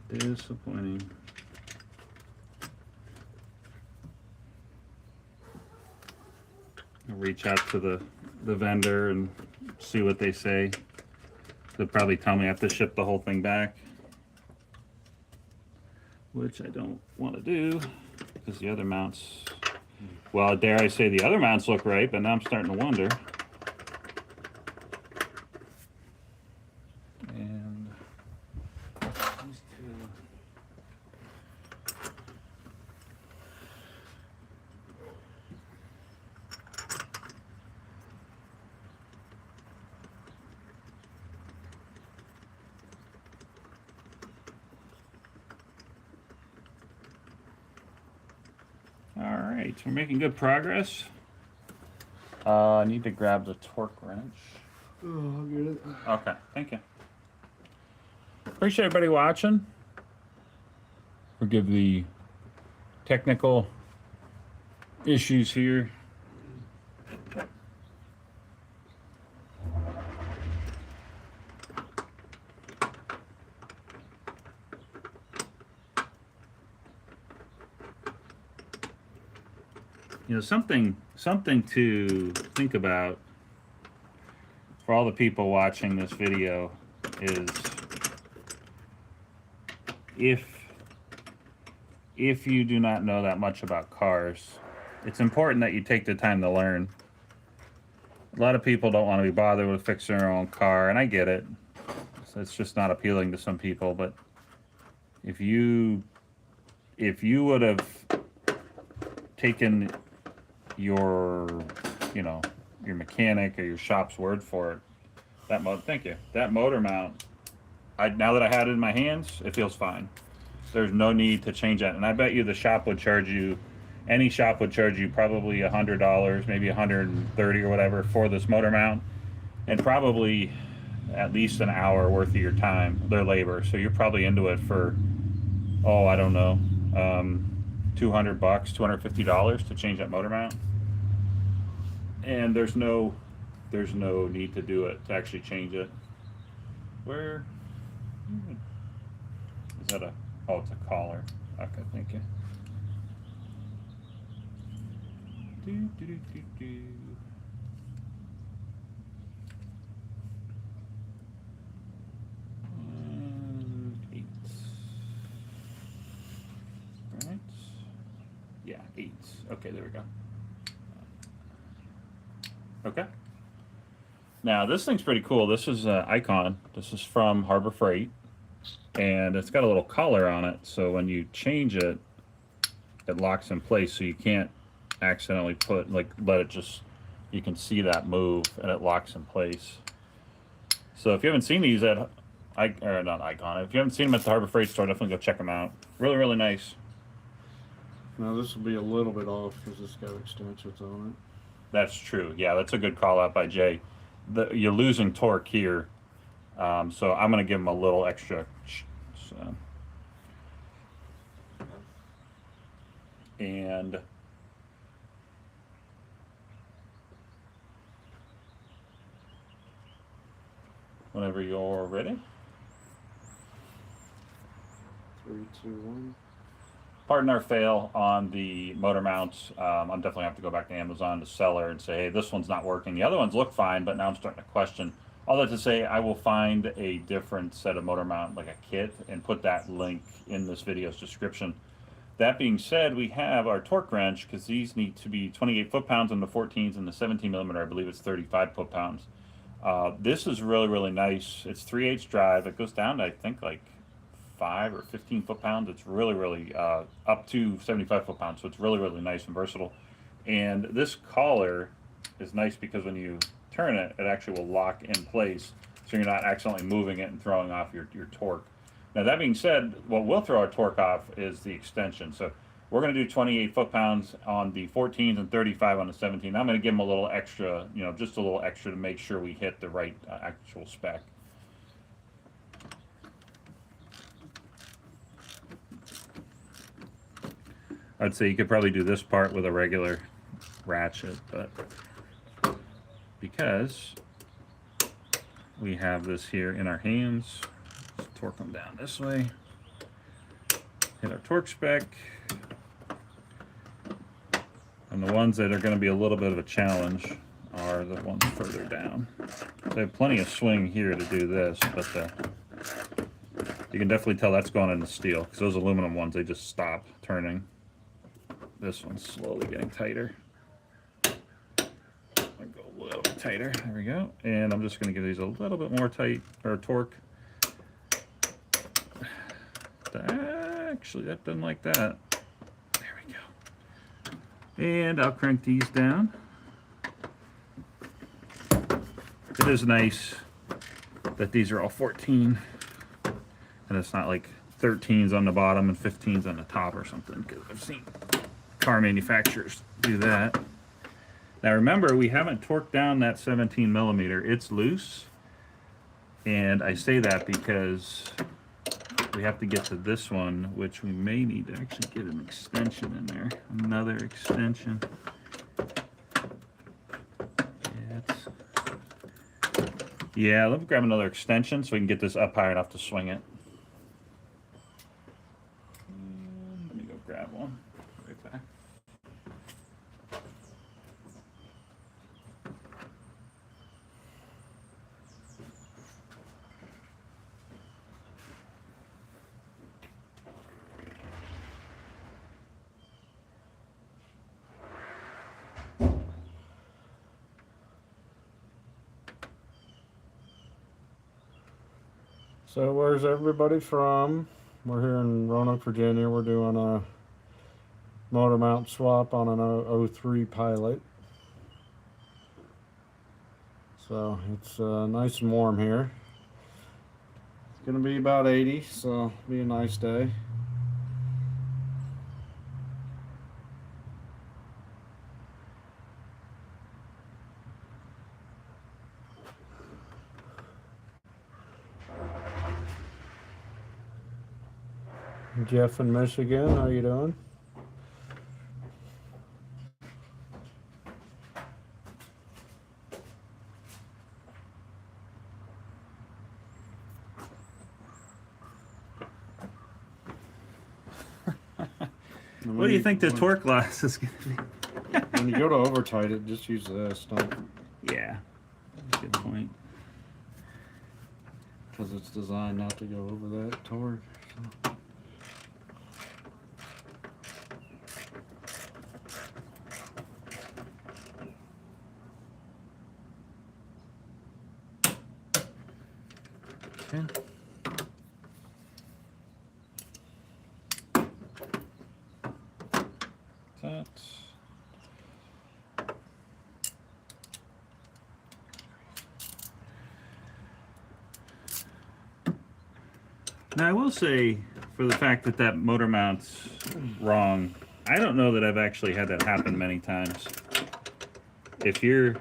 Disappointing. I'll reach out to the vendor and see what they say. They'll probably tell me I have to ship the whole thing back, which I don't want to do because the other mounts, well, dare I say the other mounts look right, but now I'm starting to wonder. And these two. All right, we're making good progress. I need to grab the torque wrench. Oh, I'll get it. Okay, thank you. Appreciate everybody watching. Forgive the technical issues here. You know, something to think about for all the people watching this video is if you do not know that much about cars, it's important that you take the time to learn. A lot of people don't want to be bothered with fixing their own car, and I get it. So it's just not appealing to some people, but if you would have taken your mechanic or your shop's word for it, that motor mount, now that I had it in my hands, it feels fine. There's no need to change that, and I bet you the shop would charge you, any shop would charge you probably $100, maybe $130 or whatever for this motor mount, and probably at least an hour worth of your time, their labor. So you're probably into it for, I don't know, $200, $250 to change that motor mount. And there's no need to do it, to actually change it. Where is that? It's a collar. Okay, thank you. Eights. Right? Yeah, eights. Okay, there we go. Okay. Now this thing's pretty cool. This is Icon. This is from Harbor Freight, and it's got a little collar on it, so when you change it, it locks in place, so you can't accidentally let it just, you can see that move and it locks in place. So if you haven't seen these not Icon, if you haven't seen them at the Harbor Freight store, definitely go check them out. Really, really nice. Now this will be a little bit off because it's got extensions on it. That's true. Yeah, that's a good call out by Jay. You're losing torque here, so I'm going to give him a little extra. So. And whenever you're ready. 3, 2, 1. Pardon our fail on the motor mounts. I'm definitely going to have to go back to Amazon to seller and say, hey, this one's not working. The other ones look fine, but now I'm starting to question. All that to say, I will find a different set of motor mount, like a kit, and put that link in this video's description. That being said, we have our torque wrench, because these need to be 28 foot-pounds on the 14s, and the 17 millimeter, I believe it's 35 foot-pounds. This is really, really nice. It's 3/8 drive. It goes down to, I think, like 5 or 15 foot-pounds. It's really, really up to 75 foot-pounds. So it's really, really nice and versatile. And this collar is nice because when you turn it, it actually will lock in place, so you're not accidentally moving it and throwing off your torque. Now that being said, what will throw our torque off is the extension. So we're going to do 28 foot-pounds on the 14s and 35 on the 17. I'm going to give them a little extra, just a little extra to make sure we hit the right actual spec. I'd say you could probably do this part with a regular ratchet, but because we have this here in our hands, let's torque them down this way, hit our torque spec, and the ones that are going to be a little bit of a challenge are the ones further down. So I have plenty of swing here to do this, but you can definitely tell that's going into steel, because those aluminum ones, they just stop turning. This one's slowly getting tighter. I'll go a little bit tighter. There we go. And I'm just going to give these a little bit more torque. Actually, that doesn't like that. There we go. And I'll crank these down. It is nice that these are all 14, and it's not like 13s on the bottom and 15s on the top or something, because I've seen car manufacturers do that. Now remember, we haven't torqued down that 17 millimeter. It's loose. And I say that because we have to get to this one, which we may need to actually get an extension in there. Another extension. Yeah, let me grab another extension so we can get this up high enough to swing it. Let me go grab one. Right back. So where's everybody from? We're here in Roanoke, Virginia. We're doing a motor mount swap on an 03 Pilot. So it's nice and warm here. It's gonna be about 80, so it'll be a nice day. Jeff in Michigan, how you doing? What do you think the torque loss is going to be? When you go to over tight it, just use this, don't. Yeah, good point. Because it's designed not to go over that torque. So. Okay. That. Now I will say, for the fact that that motor mount's wrong, I don't know that I've actually had that happen many times. If you're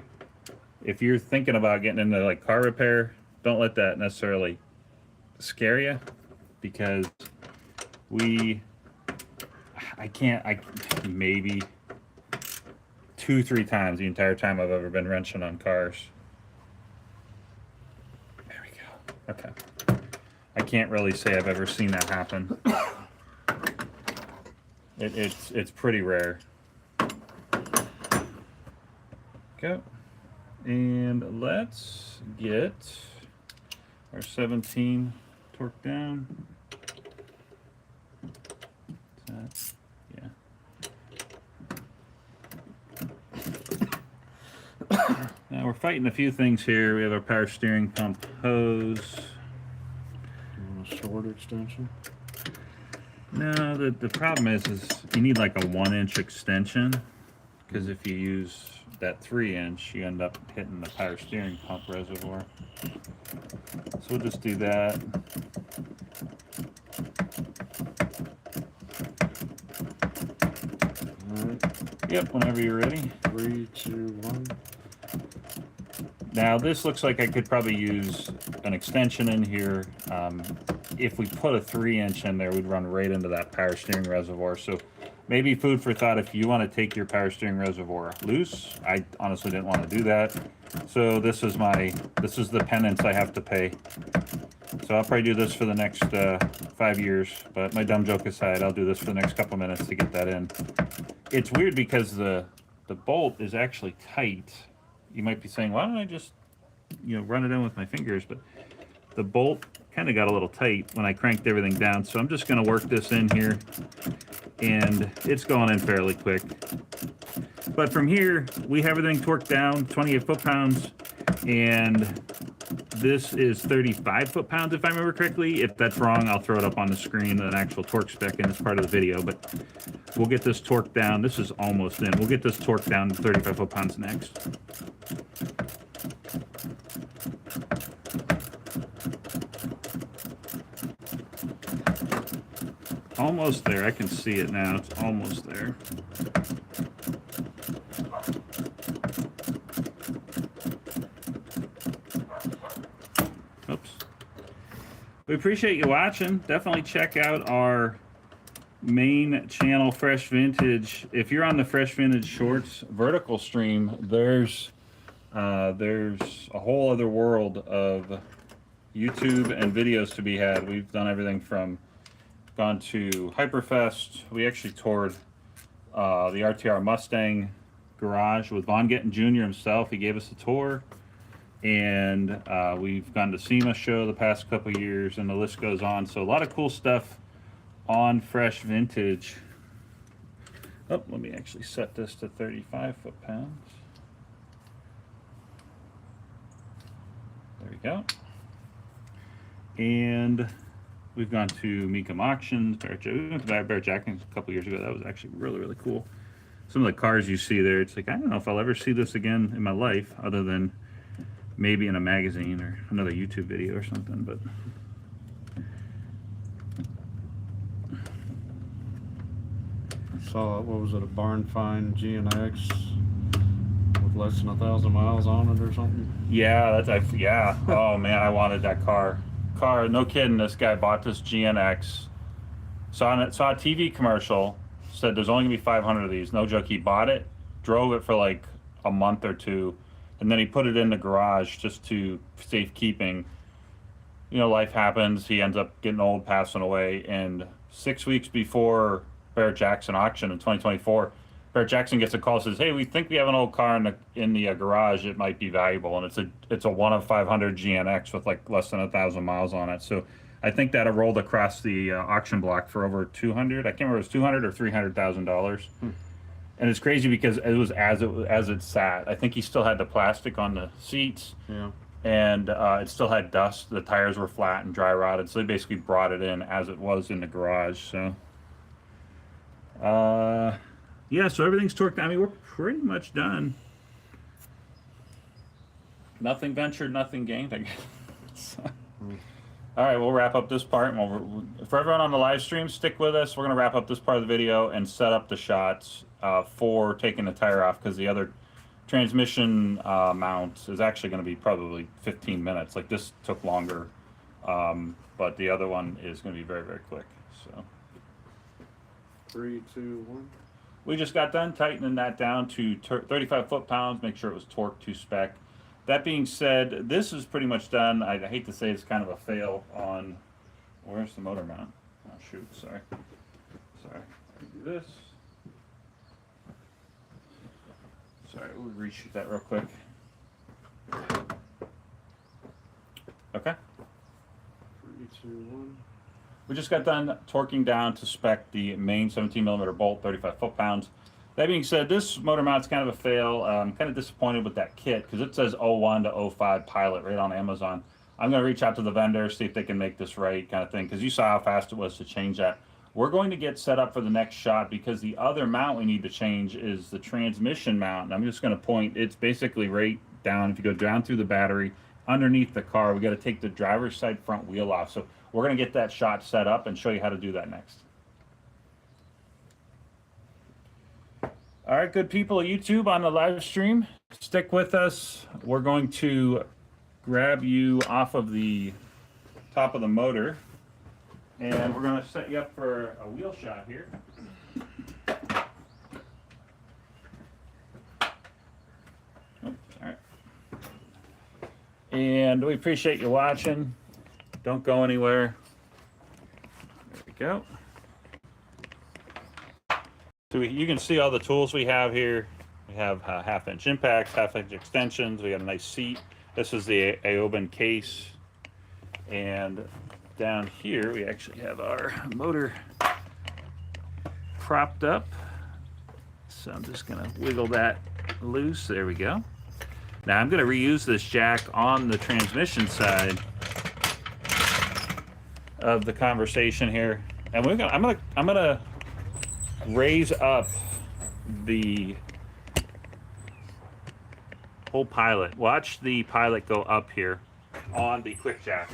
thinking about getting into like car repair, don't let that necessarily scare you, because I maybe 2-3 times the entire time I've ever been wrenching on cars. There we go. Okay. I can't really say I've ever seen that happen. It's pretty rare. Okay. And let's get our 17 torque down. That, yeah. Now we're fighting a few things here. We have our power steering pump hose. A short extension. No, the problem is you need like a 1-inch extension, because if you use that 3-inch, you end up hitting the power steering pump reservoir. So we'll just do that. All right. Yep, whenever you're ready. 3, 2, 1. Now this looks like I could probably use an extension in here. If we put a 3-inch in there, we'd run right into that power steering reservoir. So maybe food for thought if you want to take your power steering reservoir loose. I honestly didn't want to do that. So this is the penance I have to pay. So I'll probably do this for the next 5 years, but my dumb joke aside, I'll do this for the next couple minutes to get that in. It's weird because the bolt is actually tight. You might be saying, why don't I just, run it in with my fingers? But the bolt kind of got a little tight when I cranked everything down. So I'm just going to work this in here, and it's going in fairly quick. But from here, we have everything torqued down, 28 foot-pounds, and this is 35 foot-pounds if I remember correctly. If that's wrong, I'll throw it up on the screen, an actual torque spec, and it's part of the video. But we'll get this torqued down. This is almost in. We'll get this torqued down to 35 foot-pounds next. almost there. I can see it now. It's almost there. Oops. We appreciate you watching. Definitely check out our main channel, Fresh Vintage. If you're on the Fresh Vintage Shorts vertical stream, there's a whole other world of YouTube and videos to be had. We've done everything from gone to Hyperfest. We actually toured the RTR Mustang garage with Von Gittin Jr. himself. He gave us a tour. And we've gone to SEMA show the past couple of years, and the list goes on. So a lot of cool stuff on Fresh Vintage. Oh, let me actually set this to 35 foot-pounds. There we go. And we've gone to Mecum Auctions. We went to Barrett-Jackson a couple years ago. That was actually really, really cool. Some of the cars you see there, it's like, I don't know if I'll ever see this again in my life, other than maybe in a magazine or another YouTube video or something. But saw, what was it, a barn find GNX with less than 1,000 miles on it or something? yeah, yeah. Oh man, I wanted that car. No kidding. This guy bought this GNX. Saw a TV commercial. Said there's only gonna be 500 of these. No joke. He bought it, drove it for like a month or two, and then he put it in the garage just to safekeeping. You know, life happens. He ends up getting old, passing away, and 6 weeks before Barrett-Jackson auction in 2024, Barrett-Jackson gets a call, says, "Hey, we think we have an old car in the garage. It might be valuable." And it's a 1 of 500 GNX with like less than 1,000 miles on it. So I think that it rolled across the auction block for over 200. I can't remember if it was 200 or $300,000. And it's crazy because it was as it sat. I think he still had the plastic on the seats. Yeah. And it still had dust. The tires were flat and dry rotted, so they basically brought it in as it was in the garage. So yeah, so everything's torqued. I mean, we're pretty much done. Nothing ventured, nothing gained, I guess. All right, we'll wrap up this part. For everyone on the live stream, stick with us. We're going to wrap up this part of the video and set up the shots for taking the tire off, because the other transmission mount is actually going to be probably 15 minutes. Like, this took longer, but the other one is going to be very, very quick. So 3, 2, 1. we just got done tightening that down to 35 foot-pounds, make sure it was torqued to spec. That being said, this is pretty much done. I hate to say it's kind of a fail on, where's the motor mount? Oh shoot, sorry. Sorry, do this. Sorry, we'll reshoot that real quick. Okay. 3, 2, 1. We just got done torquing down to spec the main 17mm bolt, 35 foot-pounds. That being said, this motor mount's kind of a fail. I'm kind of disappointed with that kit because it says 01 to 05 Pilot right on Amazon. I'm going to reach out to the vendor, see if they can make this right, kind of thing, because you saw how fast it was to change that. We're going to get set up for the next shot because the other mount we need to change is the transmission mount. And I'm just going to point, it's basically right down. If you go down through the battery, underneath the car, we got to take the driver's side front wheel off. So we're going to get that shot set up and show you how to do that next. All right, good people of YouTube on the live stream, stick with us. We're going to grab you off of the top of the motor, and we're going to set you up for a wheel shot here. Oops, all right. And we appreciate you watching. Don't go anywhere. There we go. So you can see all the tools we have here. We have half-inch impacts, half-inch extensions. We got a nice seat. This is the Aoban case. And down here, we actually have our motor propped up. So I'm just going to wiggle that loose. There we go. Now I'm going to reuse this jack on the transmission side of the conversation here. And I'm gonna raise up the whole Pilot. Watch the Pilot go up here on the quick jack.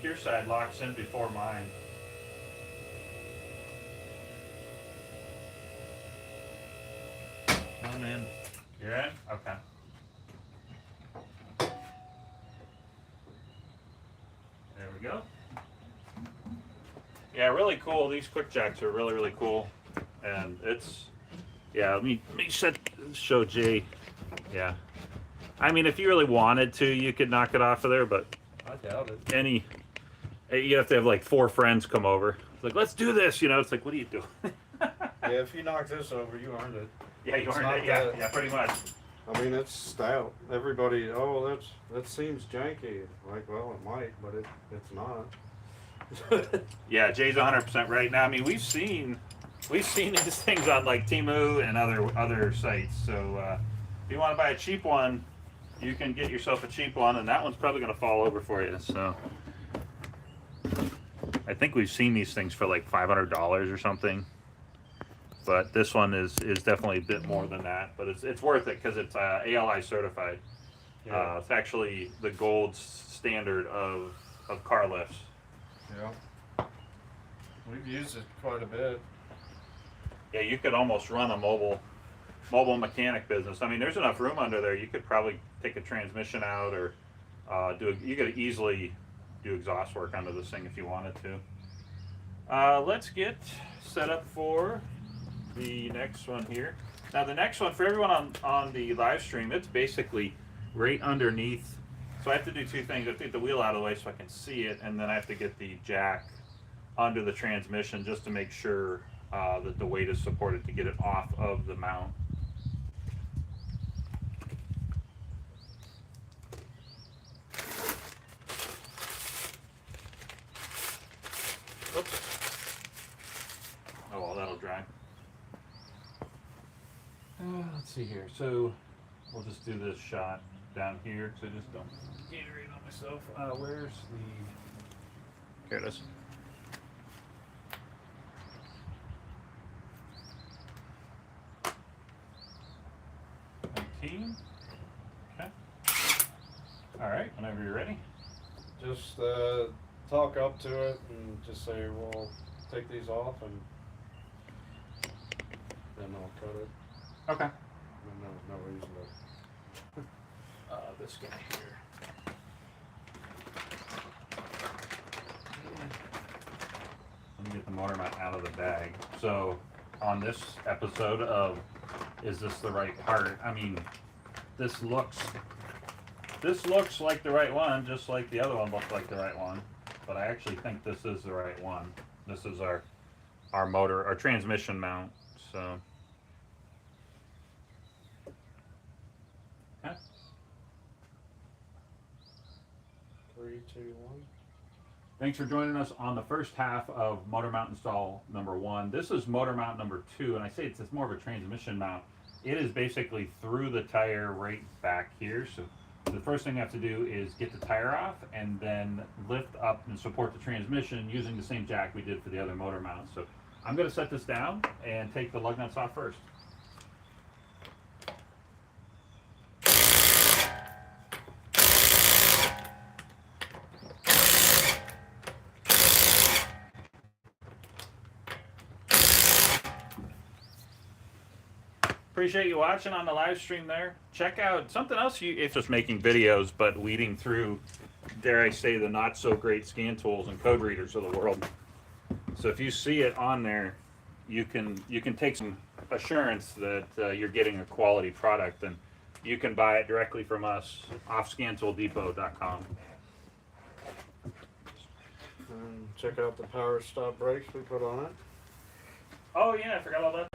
your side locks in before mine. I'm in. You're in? Okay. There we go. Yeah, really cool. These quick jacks are really, really cool. And it's, yeah, let me show Jay. Yeah. I mean, if you really wanted to, you could knock it off of there, but I doubt it. you have to have like 4 friends come over. It's like, let's do this, you know. It's like, what are you doing? Yeah, if you knock this over, you earned it. Yeah, you It's earned not it. Yeah, that- yeah, pretty much. I mean, it's stout. Everybody, oh, that seems janky. Like, well, it might, but it's not. Yeah, Jay's 100% right. Now, I mean, we've seen these things on like Temu and other sites. So if you want to buy a cheap one, you can get yourself a cheap one, and that one's probably going to fall over for you. So I think we've seen these things for like $500 or something. But this one is definitely a bit more than that. But it's worth it because it's ALI certified. Yeah. It's actually the gold standard of car lifts. Yeah. We've used it quite a bit. Yeah, you could almost run a mobile mechanic business. I mean, there's enough room under there. You could probably take a transmission out, or you could easily do exhaust work under this thing if you wanted to. Let's get set up for the next one here. Now, the next one for everyone on the live stream, it's basically right underneath. So I have to do 2 things. I have to get the wheel out of the way so I can see it, and then I have to get the jack under the transmission just to make sure that the weight is supported to get it off of the mount. Oops. Oh, well, that'll dry. Let's see here. So we'll just do this shot down here, so just don't Gatorade on myself. Where's the... Here it is. Okay. All right, whenever you're ready. Just talk up to it and just say, well, take these off, and then I'll cut it. Okay. No reason to. This guy here. Let me get the motor mount out of the bag. So on this episode of Is This the Right Part? I mean, this looks like the right one, just like the other one looked like the right one. But I actually think this is the right one. This is our motor, our transmission mount. So. Okay. 3, 2, 1. Thanks for joining us on the first half of motor mount install number 1. This is motor mount number 2, and I say it's more of a transmission mount. It is basically through the tire right back here. So the first thing I have to do is get the tire off and then lift up and support the transmission using the same jack we did for the other motor mount. So I'm going to set this down and take the lug nuts off first. Appreciate you watching on the live stream there. Check out something else. It's just making videos, but weeding through, dare I say, the not so great scan tools and code readers of the world. So if you see it on there, you can take some assurance that you're getting a quality product, and you can buy it directly from us off scantooldepot.com. And check out the power stop brakes we put on it. Oh yeah, I forgot all that.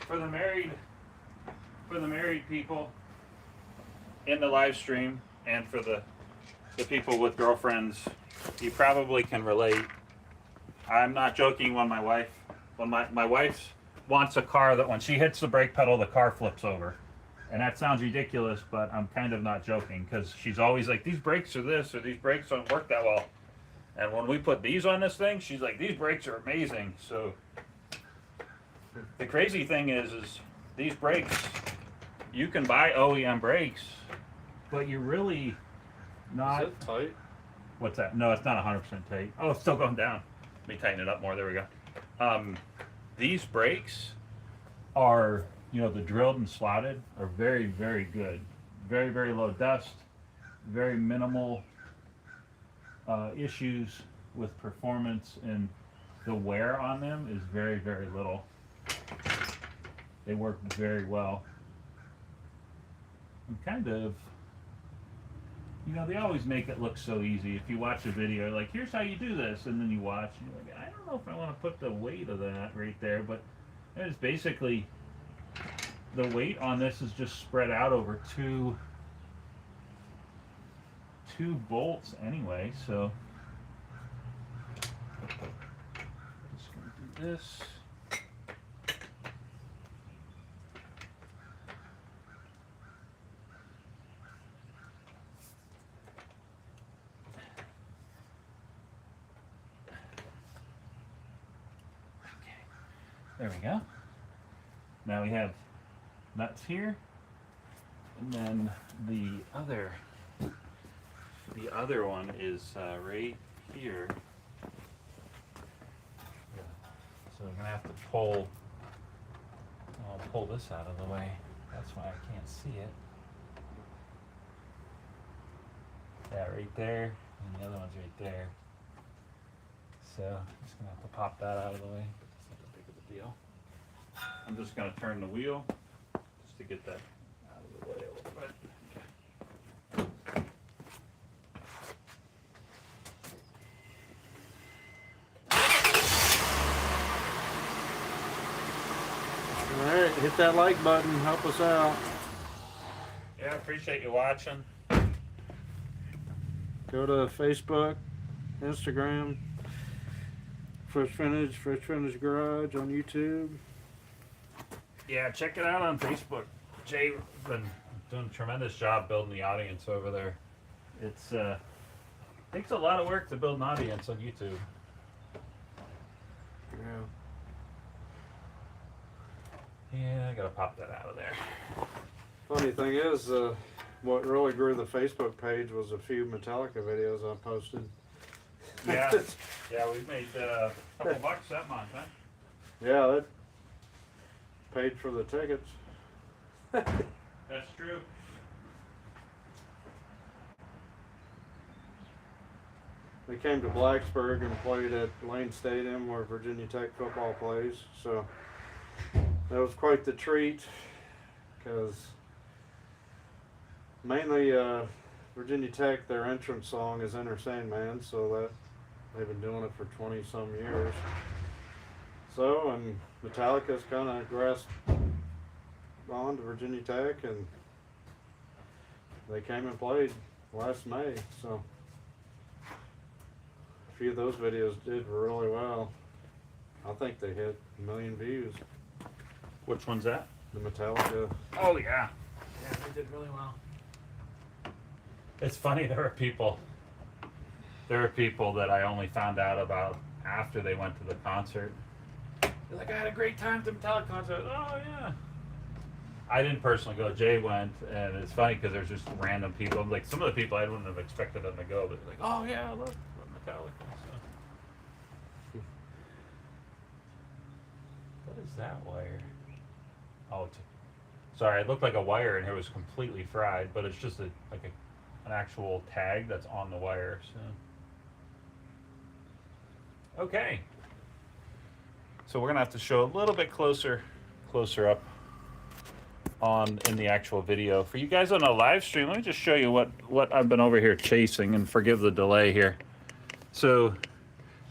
For the married people in the live stream, and for the people with girlfriends, you probably can relate. I'm not joking when my wife wants a car that when she hits the brake pedal, the car flips over. And that sounds ridiculous, but I'm kind of not joking, because she's always like, these brakes are this, or these brakes don't work that well. And when we put these on this thing, she's like, these brakes are amazing. So the crazy thing is these brakes, you can buy OEM brakes but you're really not. Is it tight? What's that? No, it's not 100% tight. Oh, it's still going down. Let me tighten it up more. There we go. These brakes are, you know, the drilled and slotted are very, very good. Very, very low dust. Very minimal issues with performance, and the wear on them is very, very little. They work very well. I'm kind of, you know, they always make it look so easy. If you watch a video, like, here's how you do this, and then you watch, and you're like, I don't know if I want to put the weight of that right there, but it's basically, the weight on this is just spread out over two bolts anyway, so just gonna do this. There we go. Now we have nuts here, and then the other one is right here. Yeah. So we're gonna have to pull. I'll pull this out of the way. That's why I can't see it. Yeah, right there, and the other one's right there. So I'm just gonna have to pop that out of the way. Deal. I'm just going to turn the wheel just to get that out of the way a little bit. All right, hit that like button. Help us out. Yeah, I appreciate you watching. Go to Facebook, Instagram, Fresh Finish Garage on YouTube. Yeah, check it out on Facebook. Jay been doing a tremendous job building the audience over there. It's takes a lot of work to build an audience on YouTube. Yeah. Yeah, I gotta pop that out of there. Funny thing is, what really grew the Facebook page was a few Metallica videos I posted. Yeah, yeah, we made a couple bucks that month, huh? Yeah, that paid for the tickets. That's true. They came to Blacksburg and played at Lane Stadium where Virginia Tech football plays, so that was quite the treat, because mainly Virginia Tech, their entrance song is Enter Sandman, so that they've been doing it for 20 some years. So, and Metallica's kind of grasped on to Virginia Tech, and they came and played last May, so a few of those videos did really well. I think they hit 1 million views. Which one's that? The Metallica. Oh yeah. Yeah, they did really well. It's funny, there are people that I only found out about after they went to the concert. They're like, I had a great time at the Metallica concert. Oh yeah. I didn't personally go. Jay went, and it's funny because there's just random people. Like some of the people I wouldn't have expected them to go, but they're like, oh yeah, I love Metallica. So. What is that wire? Oh, sorry, it looked like a wire and it was completely fried, but it's just an actual tag that's on the wire. So, okay. So we're gonna have to show a little bit closer up in the actual video for you guys on the live stream. Let me just show you what I've been over here chasing, and forgive the delay here. So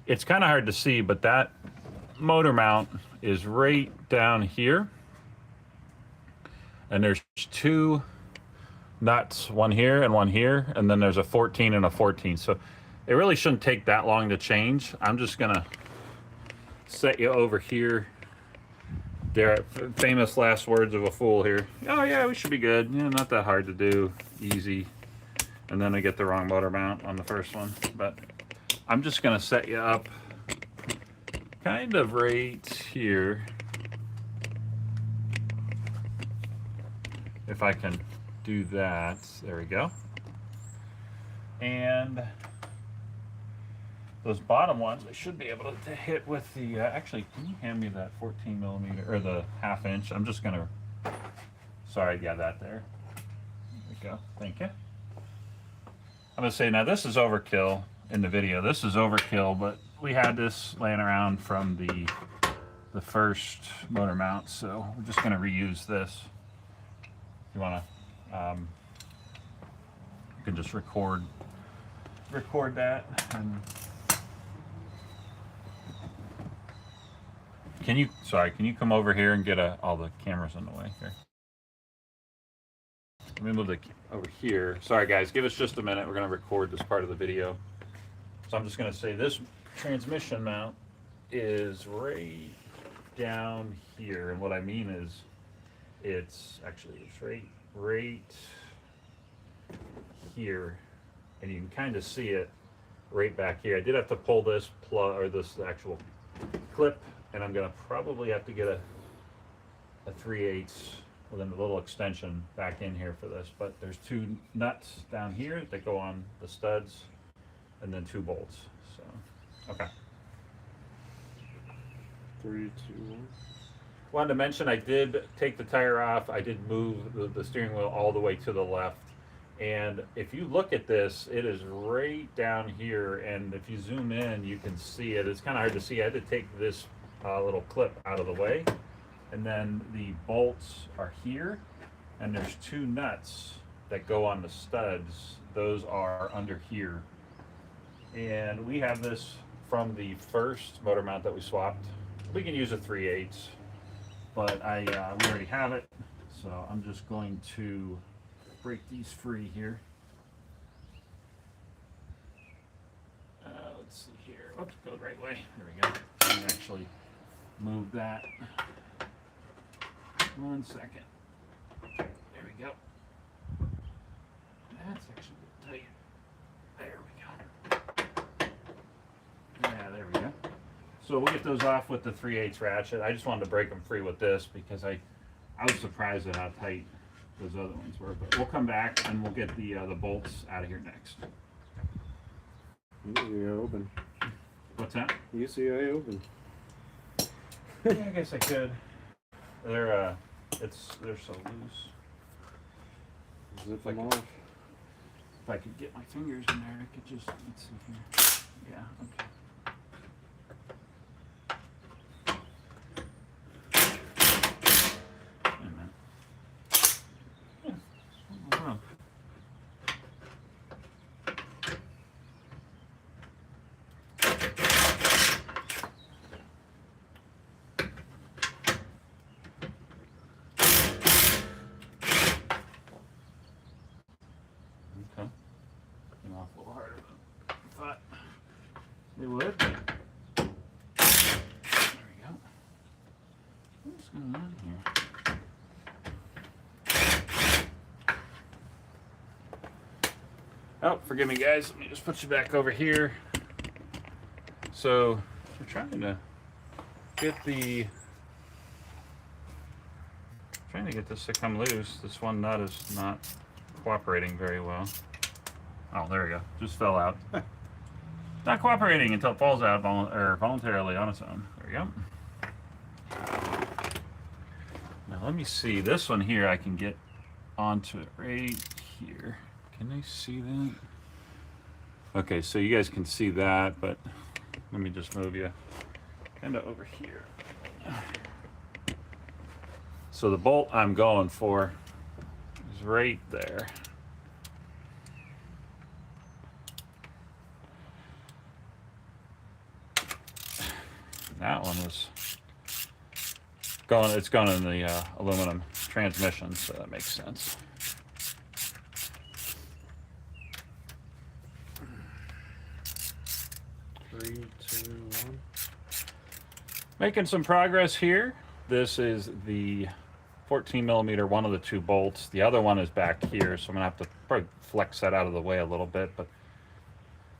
it's kind of hard to see, but that motor mount is right down here. And there's two nuts, one here, and then there's a 14 and a 14. So it really shouldn't take that long to change. I'm just gonna set you over here. There, famous last words of a fool here. Oh yeah, we should be good. Yeah, not that hard to do, easy. And then I get the wrong motor mount on the first one. But I'm just gonna set you up kind of right here. If I can do that. There we go. And those bottom ones, I should be able to hit with the, actually, can you hand me that 14 millimeter, or the 1/2 inch? I'm just gonna, sorry, yeah, that there. There we go, thank you. I'm gonna say, now this is overkill in the video. This is overkill, but we had this laying around from the first motor mount, so we're just gonna reuse this. If you wanna, you can just record that. And can you come over here and get all the cameras in the way here? Let me move over here. Sorry guys, give us just a minute. We're gonna record this part of the video. So I'm just gonna say this transmission mount is right down here. And what I mean is it's right here. And you can kind of see it right back here. I did have to pull this plug, or this actual clip, and I'm gonna probably have to get a 3/8 with a little extension back in here for this. But there's 2 nuts down here that go on the studs, and then 2 bolts. So, okay. 3, 2, 1. Wanted to mention, I did take the tire off. I did move the steering wheel all the way to the left. And if you look at this, it is right down here. And if you zoom in, you can see it. It's kind of hard to see. I had to take this little clip out of the way. And then the bolts are here. And there's 2 nuts that go on the studs. Those are under here. And we have this from the first motor mount that we swapped. We can use a 3/8, but we already have it. So I'm just going to break these free here. Let's see here. Oops, go the right way. There we go. I can actually move that. 1 second. There we go. That's actually tight. There we go. Yeah, there we go. So we'll get those off with the 3/8 ratchet. I just wanted to break them free with this because I was surprised at how tight those other ones were. But we'll come back and we'll get the bolts out of here next. UCI open. What's that? UCI open. Yeah, I guess I could. They're so loose. Zip them off. If I could get my fingers in there, I could just, let's see here. Yeah, okay. Wait a minute. Yeah, what's wrong? Okay. Came off a little harder than I thought they would. There we go. What's going on here? Oh, forgive me guys. Let me just put you back over here. So we're trying to get this to come loose. This one nut is not cooperating very well. Oh, there we go. Just fell out. Not cooperating until it falls out voluntarily on its own. There we go. Now let me see. This one here, I can get onto it right here. Can they see that? Okay, so you guys can see that, but let me just move you kind of over here. So the bolt I'm going for is right there. That one was going, it's going in the aluminum transmission, so that makes sense. Three, two, one. Making some progress here. This is the 14 millimeter, one of the 2 bolts. The other one is back here, so I'm gonna have to probably flex that out of the way a little bit, but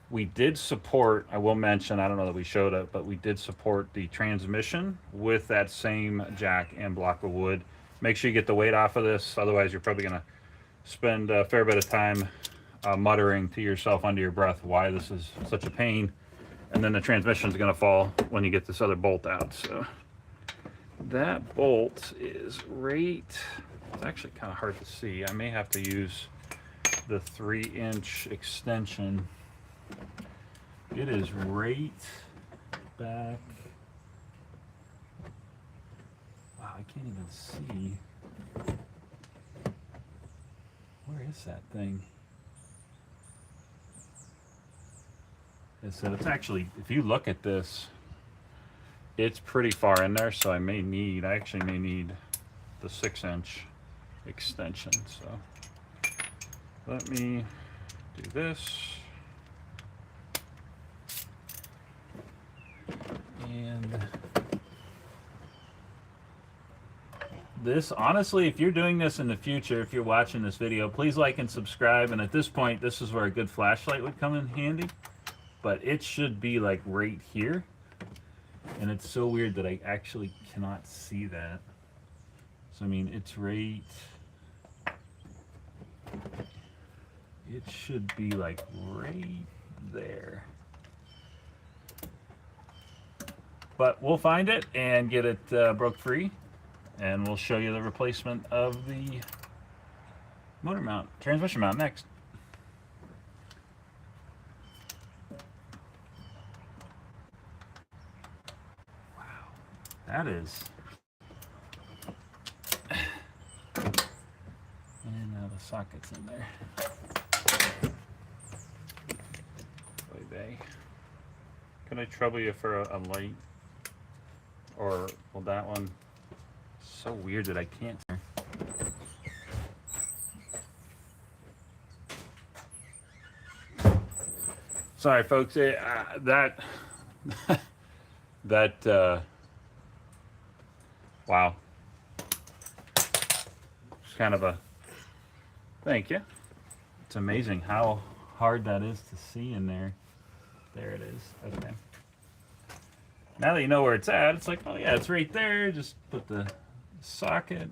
we did support, I will mention, I don't know that we showed it, but we did support the transmission with that same jack and block of wood. Make sure you get the weight off of this, otherwise you're probably gonna spend a fair bit of time muttering to yourself under your breath why this is such a pain, and then the transmission is going to fall when you get this other bolt out. So that bolt is right, it's actually kind of hard to see. I may have to use the 3-inch extension. It is right back. Wow, I can't even see. Where is that thing? So it's actually, if you look at this, it's pretty far in there, so I actually may need the 6-inch extension. So let me do this. And this, honestly, if you're doing this in the future, if you're watching this video, please like and subscribe. And at this point, this is where a good flashlight would come in handy. But it should be like right here. And it's so weird that I actually cannot see that. So, I mean, it's right. It should be like right there. But we'll find it and get it broke free. And we'll show you the replacement of the motor mount, transmission mount next. Wow, that is. And now the socket's in there. Oy vey. Can I trouble you for a light? Or will that one? So weird that I can't. Sorry, folks. That wow. It's kind of a. Thank you. It's amazing how hard that is to see in there. There it is. Okay. Now that you know where it's at, it's like, oh yeah, it's right there. Just put the socket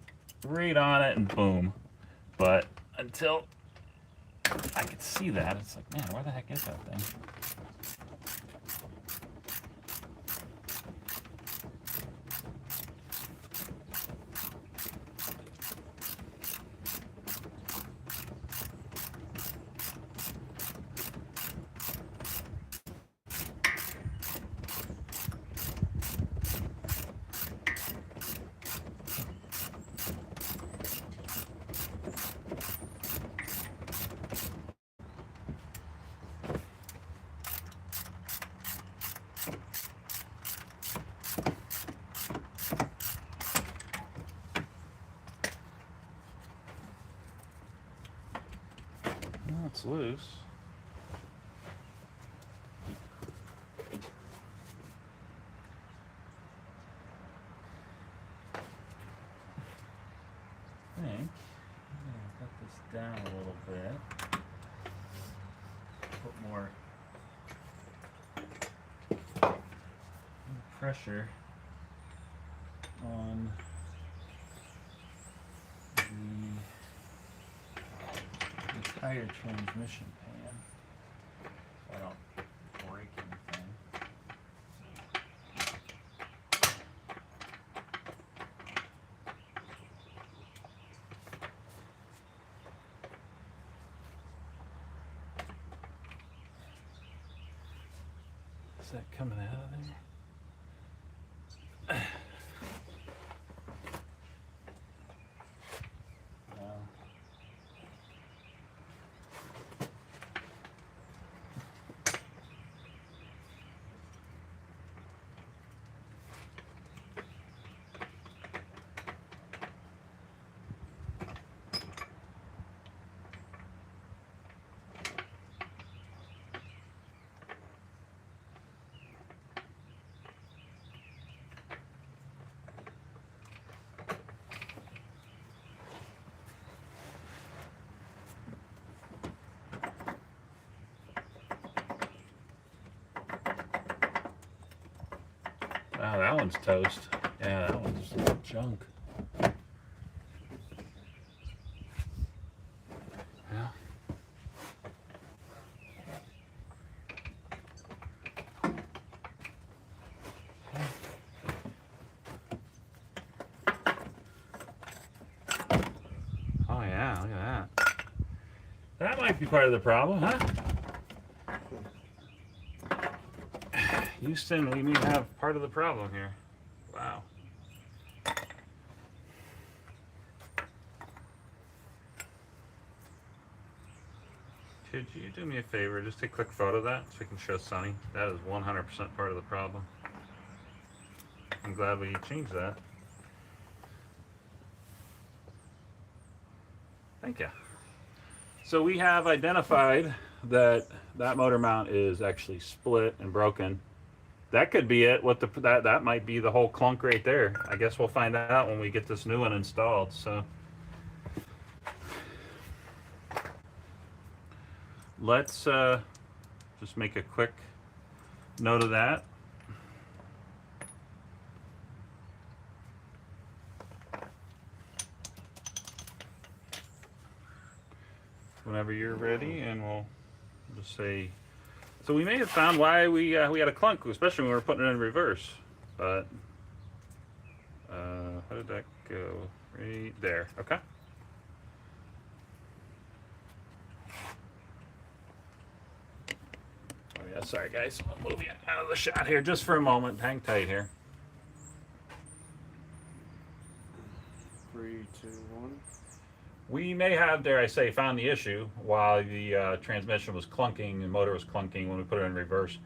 right on it and boom. But until I could see that, it's like, man, where the heck is that thing? Oh, it's loose. I think I'm gonna cut this down a little bit. Put more pressure on the entire transmission pan so I don't break anything. Is that coming out of there? No. Wow, that one's toast. Yeah, that one's junk. look at that. That might be part of the problem, huh? Houston, we may have part of the problem here. Wow. Could you do me a favor? Just take a quick photo of that so we can show Sonny. That is 100% part of the problem. I'm glad we changed that. Thank you. So we have identified that that motor mount is actually split and broken. That could be it. What the that might be the whole clunk right there. I guess we'll find out when we get this new one installed. So let's just make a quick note of that. Whenever you're ready, and we'll just say. So we may have found why we had a clunk, especially when we were putting it in reverse. But how did that go? Right there. Okay. Oh yeah, sorry guys. I'll move you out of the shot here just for a moment. Hang tight here. 3, 2, 1. We may have, dare I say, found the issue while the transmission was clunking and motor was clunking when we put it in reverse.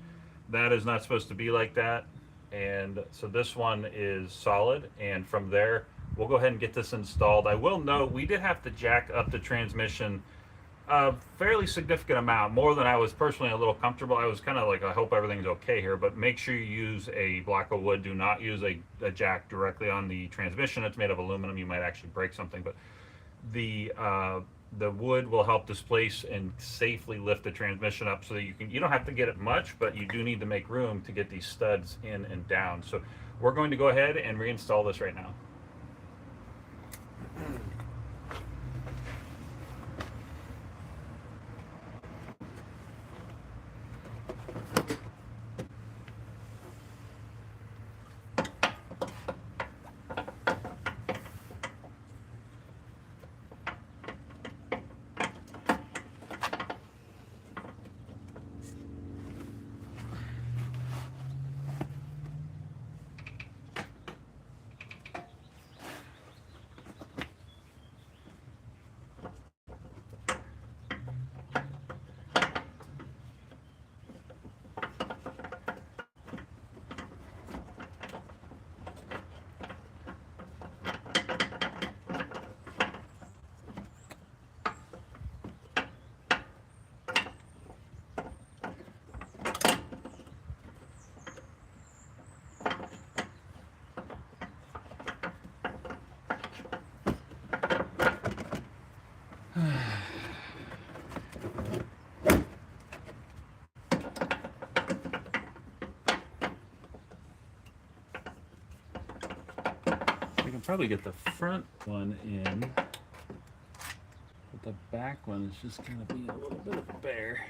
That is not supposed to be like that. And so this one is solid. And from there, we'll go ahead and get this installed. I will note we did have to jack up the transmission a fairly significant amount, more than I was personally a little comfortable. I was kind of like, I hope everything's okay here, but make sure you use a block of wood. Do not use a jack directly on the transmission. It's made of aluminum. You might actually break something, but the wood will help displace and safely lift the transmission up so that you don't have to get it much, but you do need to make room to get these studs in and down. So we're going to go ahead and reinstall this right now. We can probably get the front one in, but the back one is just going to be a little bit of a bear.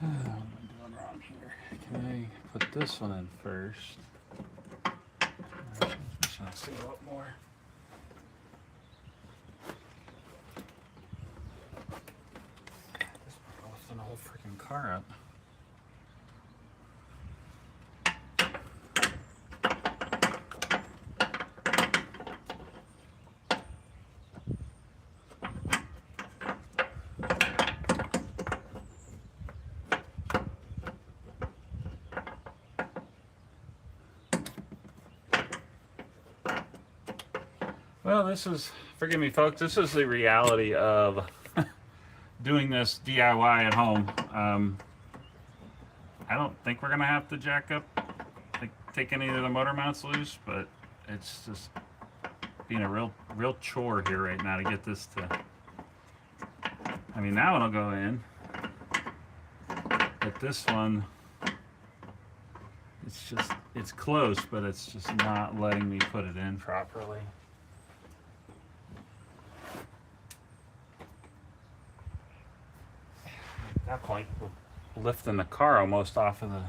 What am I doing wrong here? Can I put this one in first? I'll see a lot more. This will lift the whole freaking car up. Well, this is, forgive me folks, this is the reality of doing this DIY at home. I don't think we're gonna have to jack up, like, take any of the motor mounts loose, but it's just being a real chore here right now to get this to, I mean, that one will go in, but this one, it's close, but it's just not letting me put it in properly. At that point, we're lifting the car almost off of the.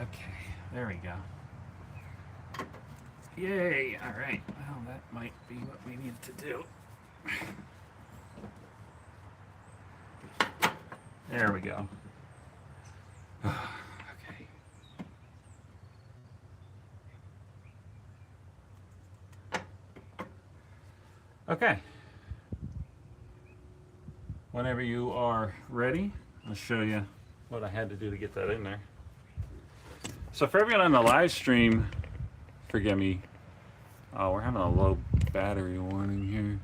Okay, there we go. Yay, all right. Well, that might be what we need to do. There we go. Okay. Okay. Whenever you are ready, I'll show you what I had to do to get that in there. So for everyone on the live stream, forgive me. Oh, we're having a low battery warning here.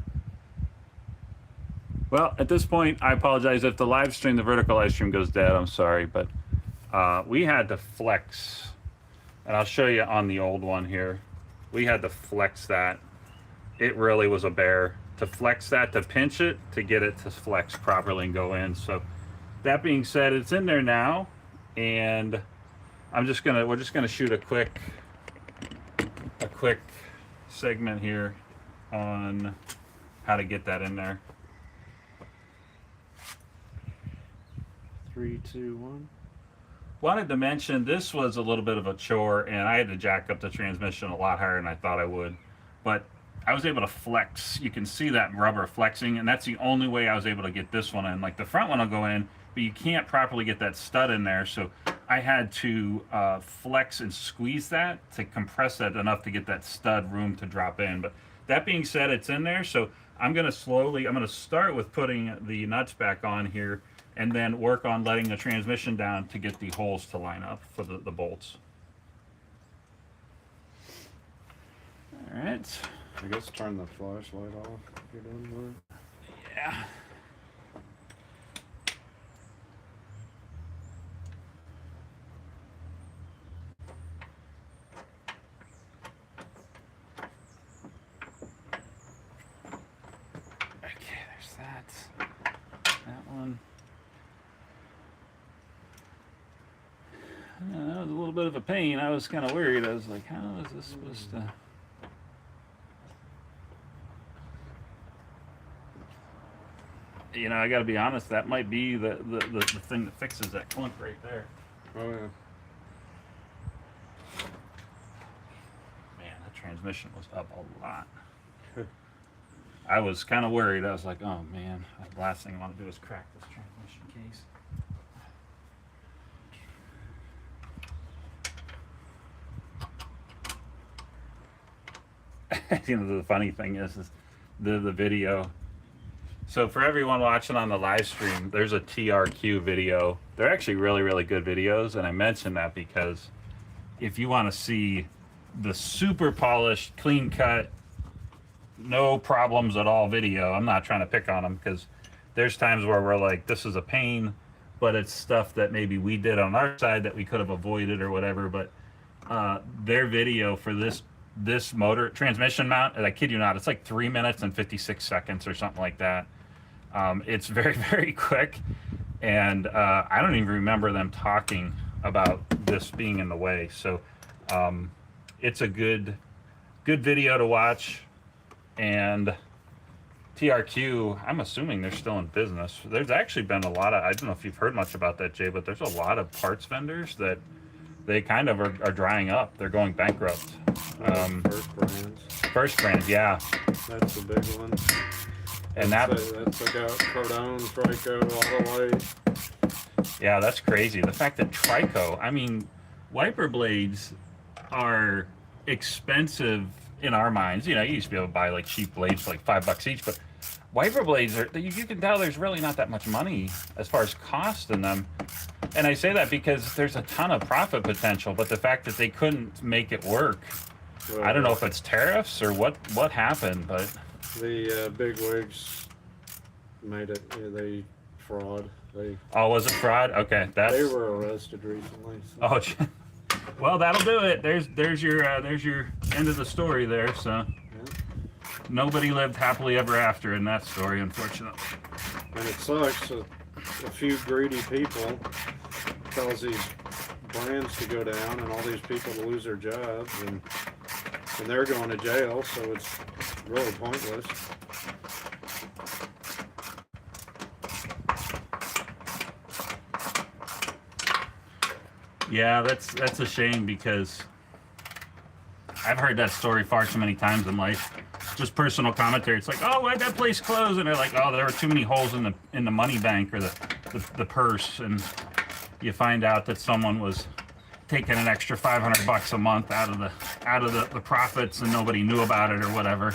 Well, at this point, I apologize if the live stream, the vertical live stream goes dead. I'm sorry, but we had to flex, and I'll show you on the old one here. We had to flex that. It really was a bear to flex that, to pinch it, to get it to flex properly and go in. So that being said, it's in there now, and we're just gonna shoot a quick segment here on how to get that in there. 3, 2, 1. Wanted to mention this was a little bit of a chore, and I had to jack up the transmission a lot higher than I thought I would, but I was able to flex. You can see that rubber flexing, and that's the only way I was able to get this one in. Like the front one will go in, but you can't properly get that stud in there, so I had to flex and squeeze that to compress that enough to get that stud room to drop in. But that being said, it's in there, so I'm gonna start with putting the nuts back on here, and then work on letting the transmission down to get the holes to line up for the bolts. All right. I guess turn the flashlight off. Get in there. Yeah. Okay, there's that. That one. That was a little bit of a pain. I was kind of worried. I was like, how is this supposed to... You know, I got to be honest. That might be the thing that fixes that clunk right there. Oh yeah. Man, that transmission was up a lot. I was kind of worried. I was like, oh man, the last thing I want to do is crack this transmission case. You know, the funny thing is the video. So for everyone watching on the live stream, there's a TRQ video. They're actually really, really good videos, and I mentioned that because if you want to see the super polished, clean cut, no problems at all video, I'm not trying to pick on them, because there's times where we're like, this is a pain, but it's stuff that maybe we did on our side that we could have avoided or whatever. But their video for this motor transmission mount, and I kid you not, it's like 3 minutes and 56 seconds or something like that. It's very, very quick, and I don't even remember them talking about this being in the way. So it's a good video to watch. And TRQ, I'm assuming they're still in business. There's actually been a lot of, I don't know if you've heard much about that, Jay, but there's a lot of parts vendors that they kind of are drying up. They're going bankrupt. First Brands. First Brands, yeah. That's the big one. And that's like Cardone, Trico, Autolite. Yeah, that's crazy. The fact that Trico, I mean, wiper blades are expensive in our minds. You know, you used to be able to buy like cheap blades for like $5 each, but wiper blades are, you can tell there's really not that much money as far as cost in them. And I say that because there's a ton of profit potential, but the fact that they couldn't make it work, Well, I don't know if it's tariffs or what happened, but the big wigs made it. Yeah, they fraud. oh, was it fraud? Okay, They were arrested recently. So. Oh, well, that'll do it. There's your end of the story there. So Yeah. nobody lived happily ever after in that story, unfortunately. And it sucks. A few greedy people cause these brands to go down and all these people to lose their jobs, and they're going to jail. So it's really pointless. Yeah, that's a shame because I've heard that story far too many times in life. Just personal commentary. It's like, oh, why'd that place close? And they're like, oh, there were too many holes in the money bank or the purse, and you find out that someone was taking an extra $500 a month out of the profits, and nobody knew about it or whatever.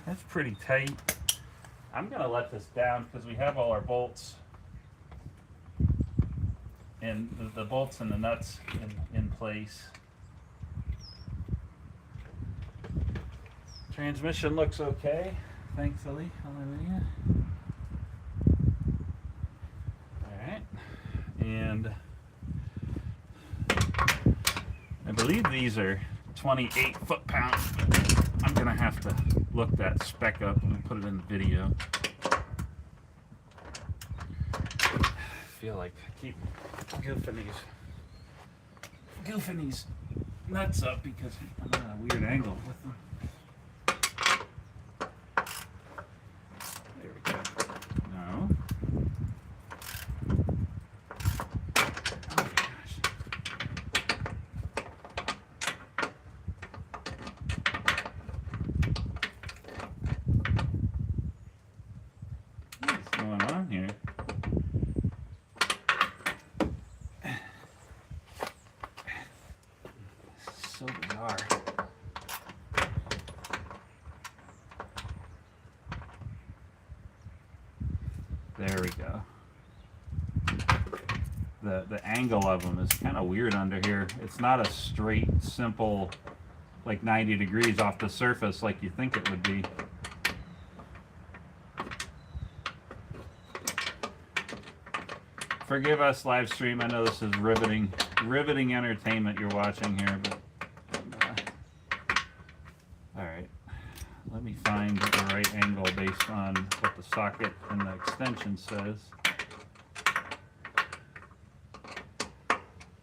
That's pretty tight. I'm gonna let this down because we have all our bolts and the bolts and the nuts in place. Transmission looks okay, thankfully. Hallelujah. Alright. And I believe these are 28 foot-pounds. I'm gonna have to look that spec up and put it in the video. I feel like I keep goofing these nuts up because I'm at a weird angle with them. There we go. No. Oh gosh. What's going on here? So bizarre. There we go. The angle of them is kind of weird under here. It's not a straight, simple, like 90 degrees off the surface like you think it would be. Forgive us, live stream. I know this is riveting entertainment you're watching here, but all right. Let me find the right angle based on what the socket and the extension says.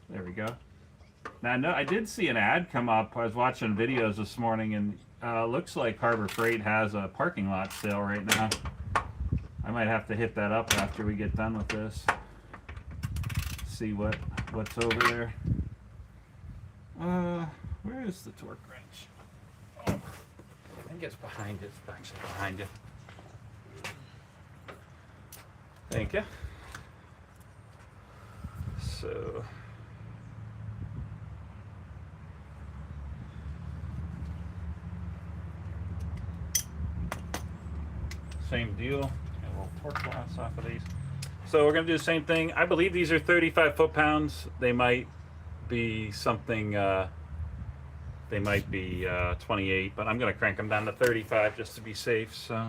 There we go. Now, I did see an ad come up. I was watching videos this morning, and looks like Harbor Freight has a parking lot sale right now. I might have to hit that up after we get done with this. See what's over there. Where is the torque wrench? Oh, I think it's behind it. It's actually behind you. Thank you. So same deal. Got a little torque loss off of these. So we're gonna do the same thing. I believe these are 35 foot-pounds. They might be something. They might be 28, but I'm gonna crank them down to 35 just to be safe. So.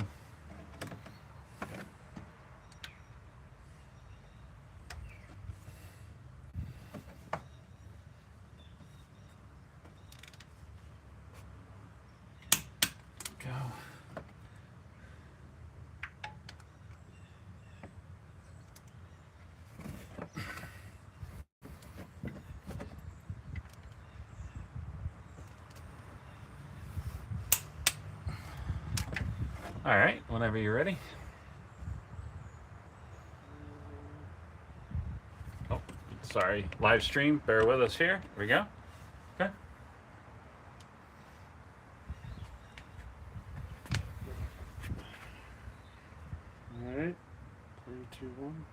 Go. All right, whenever you're ready. Oh, sorry, live stream. Bear with us here. Here we go. Okay. Alright. 3, 2, 1.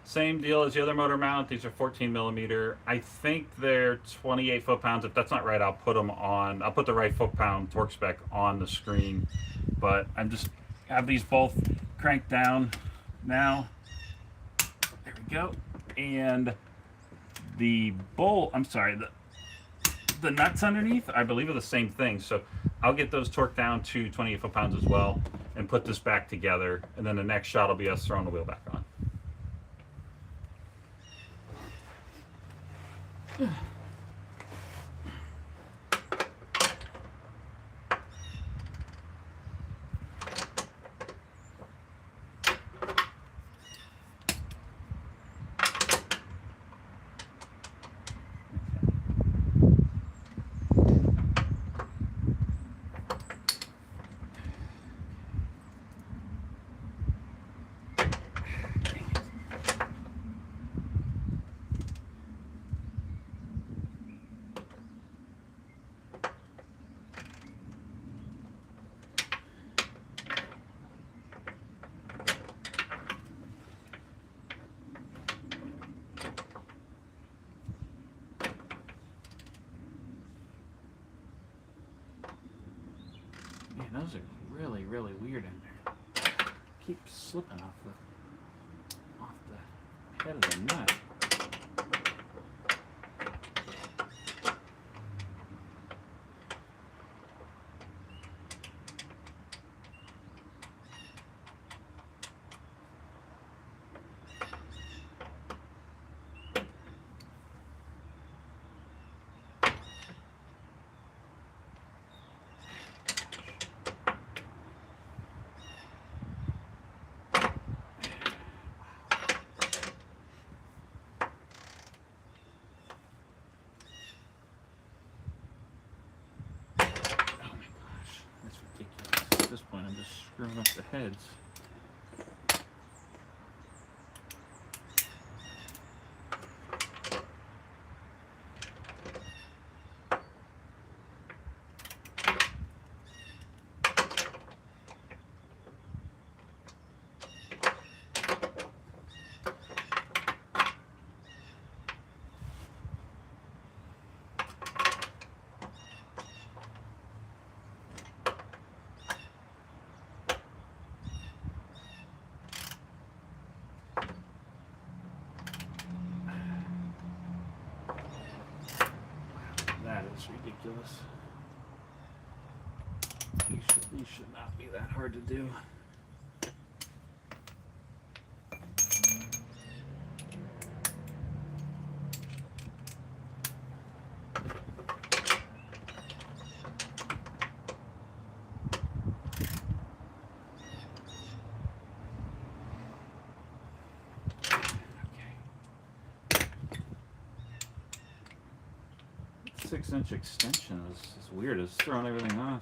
Same deal as the other motor mount. These are 14 millimeter. I think they're 28 foot-pounds. If that's not right, I'll put them on. I'll put the right foot-pound torque spec on the screen. But I'm just have these both cranked down now. There we go. And the bolt, I'm sorry, the nuts underneath, I believe are the same thing. So I'll get those torqued down to 28 foot-pounds as well and put this back together. And then the next shot will be us throwing the wheel back on. Man, those are really, really weird in there. Keep slipping off the head of the nut. At this point, I'm just screwing up the heads. That is ridiculous. These should not be that hard to do. Okay. 6-inch extension is weird. It's throwing everything off.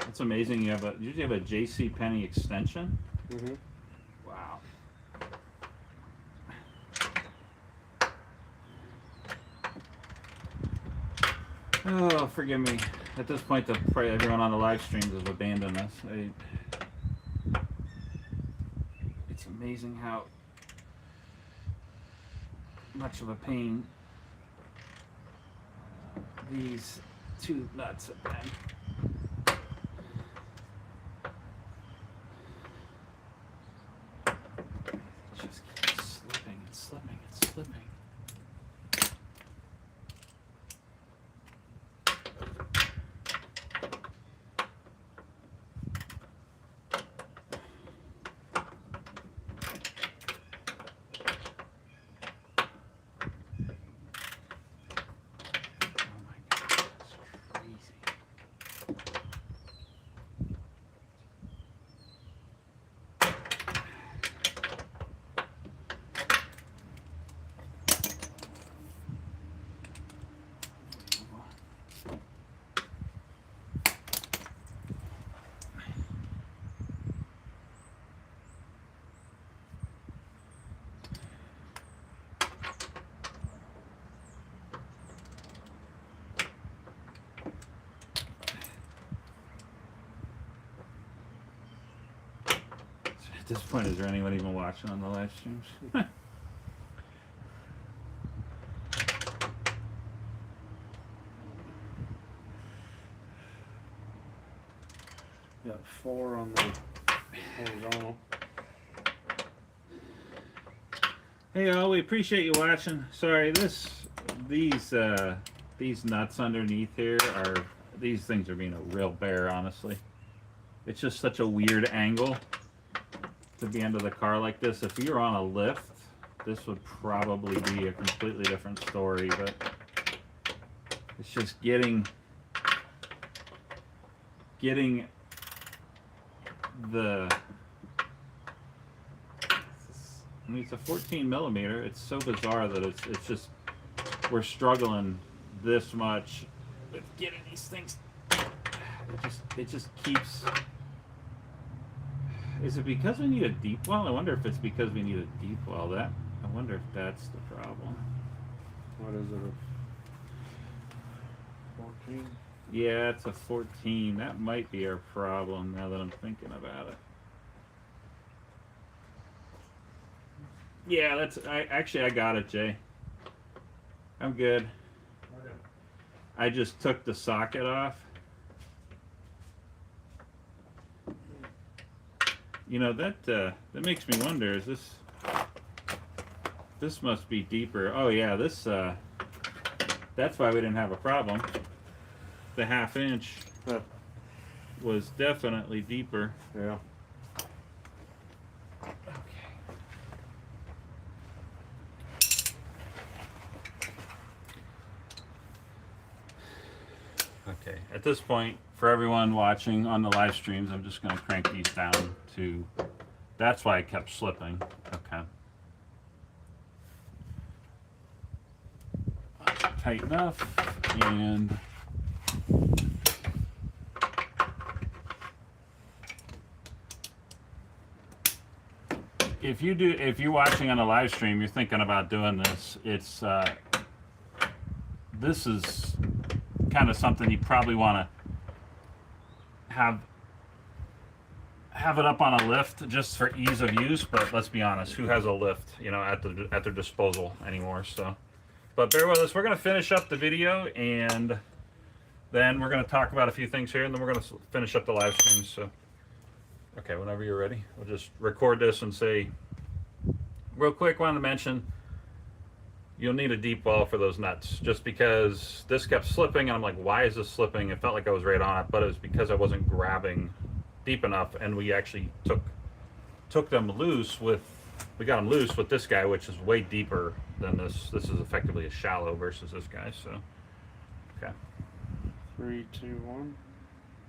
It's amazing. You usually have a J.C. Penney extension. Mm-hmm. Wow. Oh, forgive me. At this point, probably everyone on the live streams has abandoned us. It's amazing how much of a pain these two nuts have been. Just keep slipping and slipping and slipping. this point, is there anyone even watching on the live streams? Got 4 on the horizontal. Hey all, we appreciate you watching. Sorry, these nuts underneath here these things are being a real bear, honestly. It's just such a weird angle to be under the car like this. If you're on a lift, this would probably be a completely different story, but it's just getting the, I mean, it's a 14 millimeter. It's so bizarre that it's just, we're struggling this much with getting these things. It just keeps. Is it because we need a deep well? I wonder if it's because we need a deep well. I wonder if that's the problem. What is it? 14? Yeah, it's a 14. That might be our problem now that I'm thinking about it. Yeah, I got it, Jay. I'm good. I just took the socket off. You know, that makes me wonder, is this must be deeper. Oh yeah, that's why we didn't have a problem. The 1/2 inch was definitely deeper. Yeah. Okay, at this point, for everyone watching on the live streams, I'm just going to crank these down to, that's why I kept slipping. Okay. Tight enough, and if you're watching on a live stream, you're thinking about doing this, this is kind of something you probably want to have it up on a lift just for ease of use. But let's be honest, who has a lift, you know, at their disposal anymore? So, but bear with us. We're going to finish up the video, and then we're going to talk about a few things here, and then we're going to finish up the live stream. So, okay, whenever you're ready, we'll just record this and say real quick. Wanted to mention, you'll need a deep well for those nuts, just because this kept slipping, and I'm like, why is this slipping? It felt like I was right on it, but it was because I wasn't grabbing deep enough, and we actually took them loose we got them loose with this guy, which is way deeper than this. This is effectively a shallow versus this guy, so, okay. 3, 2, 1.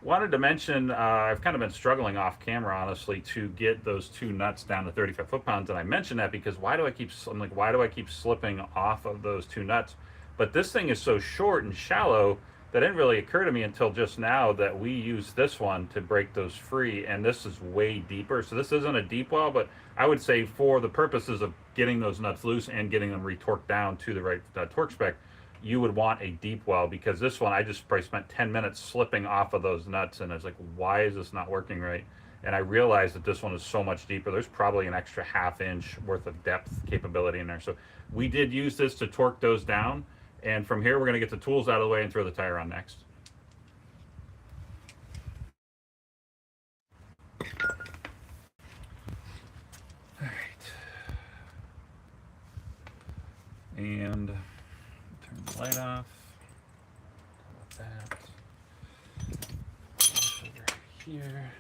Wanted to mention, I've kind of been struggling off camera, honestly, to get those 2 nuts down to 35 foot-pounds, and I mentioned that because why do I keep slipping off of those 2 nuts? But this thing is so short and shallow that didn't really occur to me until just now that we use this one to break those free, and this is way deeper. So this isn't a deep well, but I would say for the purposes of getting those nuts loose and getting them retorqued down to the right torque spec, you would want a deep well, because this one, I just probably spent 10 minutes slipping off of those nuts, and I was like, why is this not working right? And I realized that this one is so much deeper. There's probably an extra 1/2 inch worth of depth capability in there. So we did use this to torque those down, and from here, we're going to get the tools out of the way and throw the tire on next. All right. And turn the light off. That. Push over here.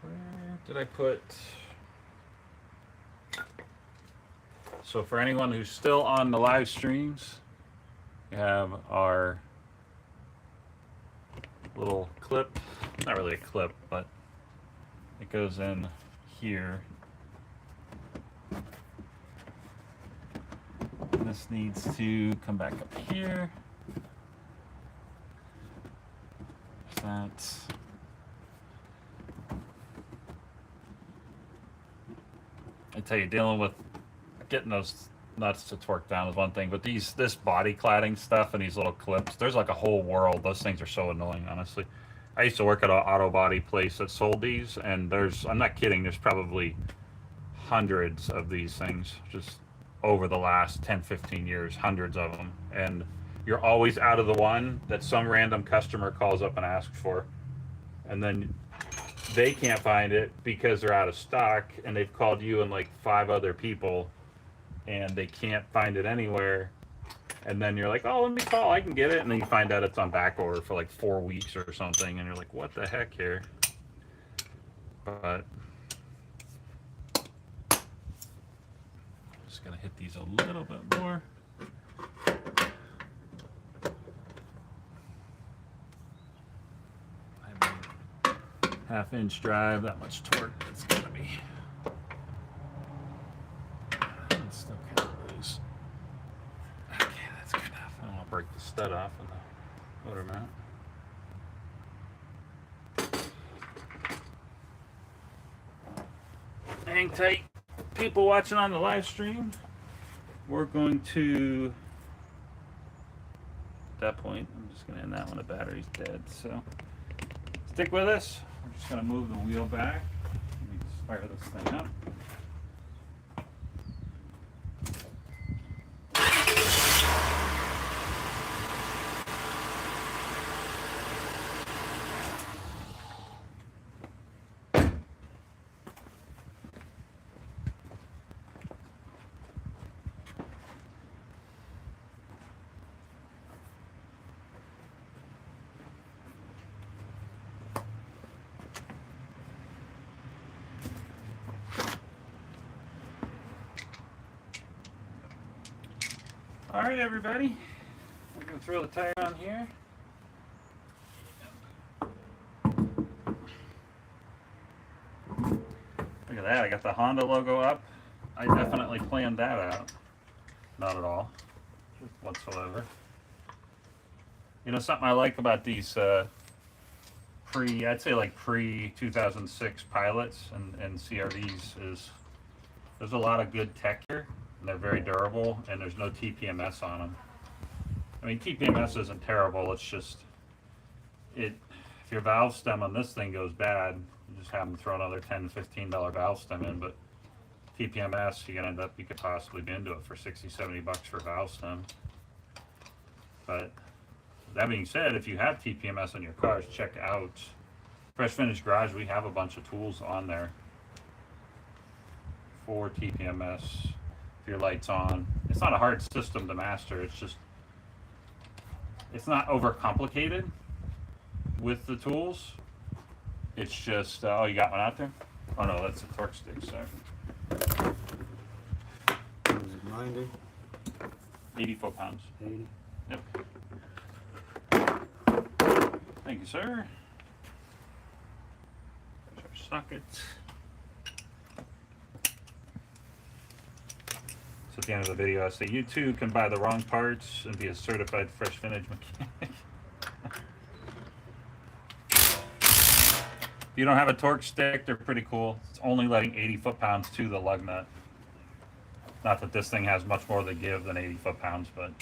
Where did I put? So for anyone who's still on the live streams, we have our little clip. Not really a clip, but it goes in here. And this needs to come back up here. That. I tell you, dealing with getting those nuts to torque down is one thing, but this body cladding stuff and these little clips, there's like a whole world. Those things are so annoying, honestly. I used to work at an auto body place that sold these, and I'm not kidding, there's probably hundreds of these things just over the last 10-15 years, hundreds of them, and you're always out of the one that some random customer calls up and asks for, and then they can't find it because they're out of stock, and they've called you and like 5 other people, and they can't find it anywhere. And then you're like, oh, let me call, I can get it. And then you find out it's on back order for like 4 weeks or something. And you're like, what the heck here? But just gonna hit these a little bit more. Half-inch drive, that much torque, it's gonna be. It's still kind of loose. Okay, that's good enough. I don't want to break the stud off of the motor mount. Hang tight, people watching on the live stream. We're going to, at that point, I'm just going to end that when the battery's dead. So stick with us. We're just going to move the wheel back. Let me just fire this thing up. All right, everybody. We're going to throw the tire on here. Look at that. I got the Honda logo up. I definitely planned that out. Not at all. Whatsoever. You know, something I like about these I'd say like pre-2006 pilots and CRVs is there's a lot of good tech here. And they're very durable, and there's no TPMS on them. I mean, TPMS isn't terrible. It's just if your valve stem on this thing goes bad, you just have them throw another $10, $15 valve stem in. But TPMS, you could possibly be into it for $60, $70 for valve stem. But that being said, if you have TPMS on your cars, check out Fresh Finish Garage. We have a bunch of tools on there for TPMS. Your lights on. It's not a hard system to master. It's not overcomplicated with the tools. It's just oh, you got one out there? Oh no, that's a torque stick. Sorry. What is it, 90? 80 foot-pounds. 80. Yep. Thank you, sir. There's our socket. At the end of the video, I say you too can buy the wrong parts and be a certified Fresh Finish mechanic. If you don't have a torque stick, they're pretty cool. It's only letting 80 foot-pounds to the lug nut. Not that this thing has much more to give than 80 foot-pounds, but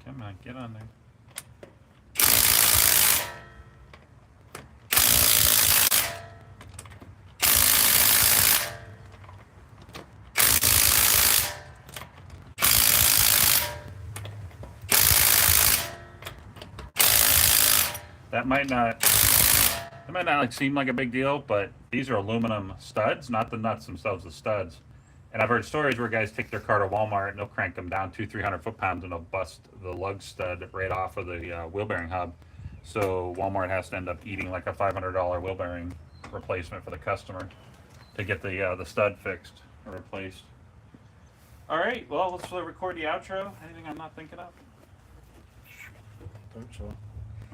come on, get on there. That might not like seem like a big deal, but these are aluminum studs, not the nuts themselves, the studs. And I've heard stories where guys take their car to Walmart and they'll crank them down 200-300 foot-pounds and they'll bust the lug stud right off of the wheel bearing hub. So Walmart has to end up eating like a $500 wheel bearing replacement for the customer to get the stud fixed or replaced. All right, well, let's record the outro. Anything I'm not thinking of? I think so.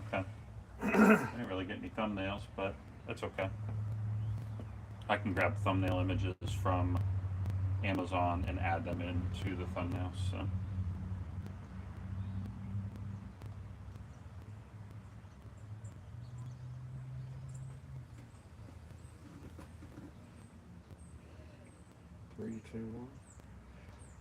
Okay. I didn't really get any thumbnails, but that's okay. I can grab thumbnail images from Amazon and add them into the thumbnails. So 3, 2, 1.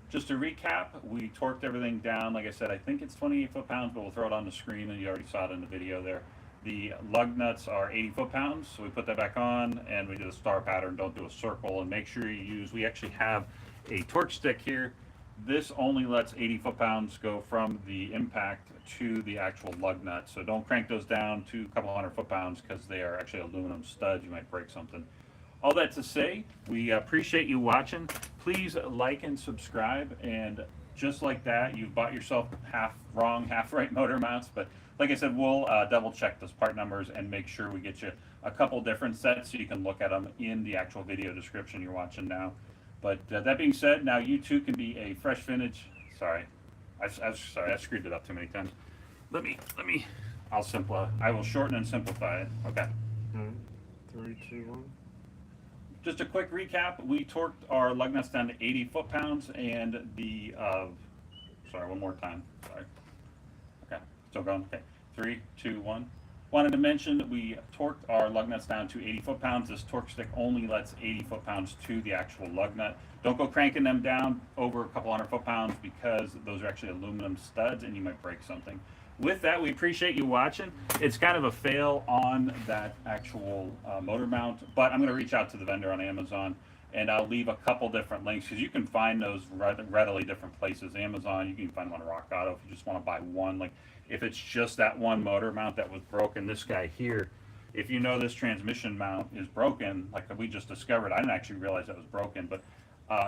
Just to recap, we torqued everything down. Like I said, I think it's 28 foot-pounds, but we'll throw it on the screen, and you already saw it in the video there. The lug nuts are 80 foot-pounds, so we put that back on, and we did a star pattern. Don't do a circle, and make sure you use, we actually have a torque stick here. This only lets 80 foot-pounds go from the impact to the actual lug nut. So don't crank those down to a couple hundred foot-pounds because they are actually aluminum studs. You might break something. All that to say, we appreciate you watching. Please like and subscribe. And just like that, you've bought yourself half wrong, half right motor mounts. But like I said, we'll double check those part numbers and make sure we get you a couple different sets so you can look at them in the actual video description you're watching now. But that being said, now you too can be a fresh vintage. Sorry, I screwed it up too many times. Let me. I will shorten and simplify it. Okay. All right. 3, 2, 1. Just a quick recap. We torqued our lug nuts down to 80 foot-pounds, and the sorry, one more time. Sorry. Okay, still going. Okay, 3, 2, 1. Wanted to mention we torqued our lug nuts down to 80 foot-pounds. This torque stick only lets 80 foot-pounds to the actual lug nut. Don't go cranking them down over a couple hundred foot-pounds because those are actually aluminum studs and you might break something. With that, we appreciate you watching. It's kind of a fail on that actual motor mount, but I'm going to reach out to the vendor on Amazon, and I'll leave a couple different links because you can find those readily different places. Amazon, you can find them on Rock Auto if you just want to buy one. Like if it's just that one motor mount that was broken, this guy here, if you know this transmission mount is broken, like we just discovered, I didn't actually realize that was broken, but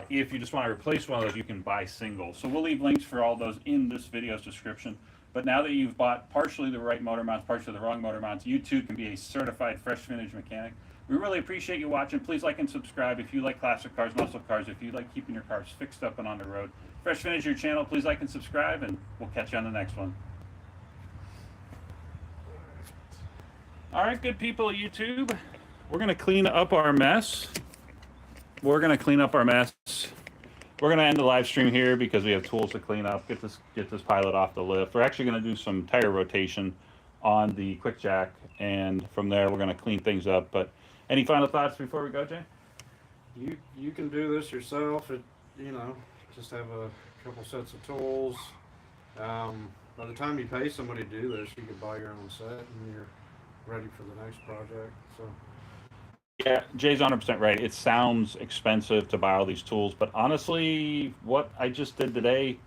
if you just want to replace one of those, you can buy singles. So we'll leave links for all those in this video's description. But now that you've bought partially the right motor mounts, partially the wrong motor mounts, you too can be a certified fresh vintage mechanic. We really appreciate you watching. Please like and subscribe if you like classic cars, muscle cars, if you like keeping your cars fixed up and on the road. Fresh Vintage, your channel. Please like and subscribe, and we'll catch you on the next one. All right, good people of YouTube. We're going to clean up our mess. We're going to end the live stream here because we have tools to clean up. Get this pilot off the lift. We're actually going to do some tire rotation on the quick jack, and from there we're going to clean things up. But any final thoughts before we go, Jay? You can do this yourself. Just have a couple sets of tools. By the time you pay somebody to do this, you can buy your own set and you're ready for the next project. So. Yeah, Jay's 100% right. It sounds expensive to buy all these tools, but honestly, what I just did today,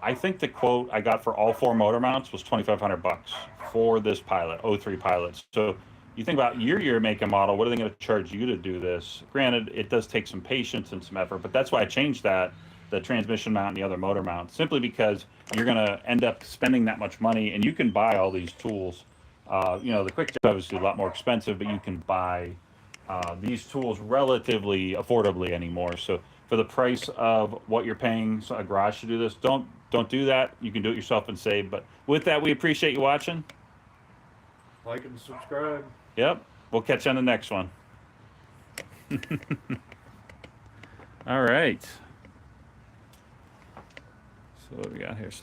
I think the quote I got for all 4 motor mounts was $2,500 for this Pilot, 03 Pilot. So you think about your year, make, and model, what are they going to charge you to do this? Granted, it does take some patience and some effort, but that's why I changed the transmission mount and the other motor mount, simply because you're going to end up spending that much money, and you can buy all these tools. The quick jack is obviously a lot more expensive, but you can buy these tools relatively affordably anymore. So for the price of what you're paying a garage to do this, don't do that. You can do it yourself and save. But with that, we appreciate you watching. Like and subscribe. Yep. We'll catch you on the next one. All right. So what do we got here? So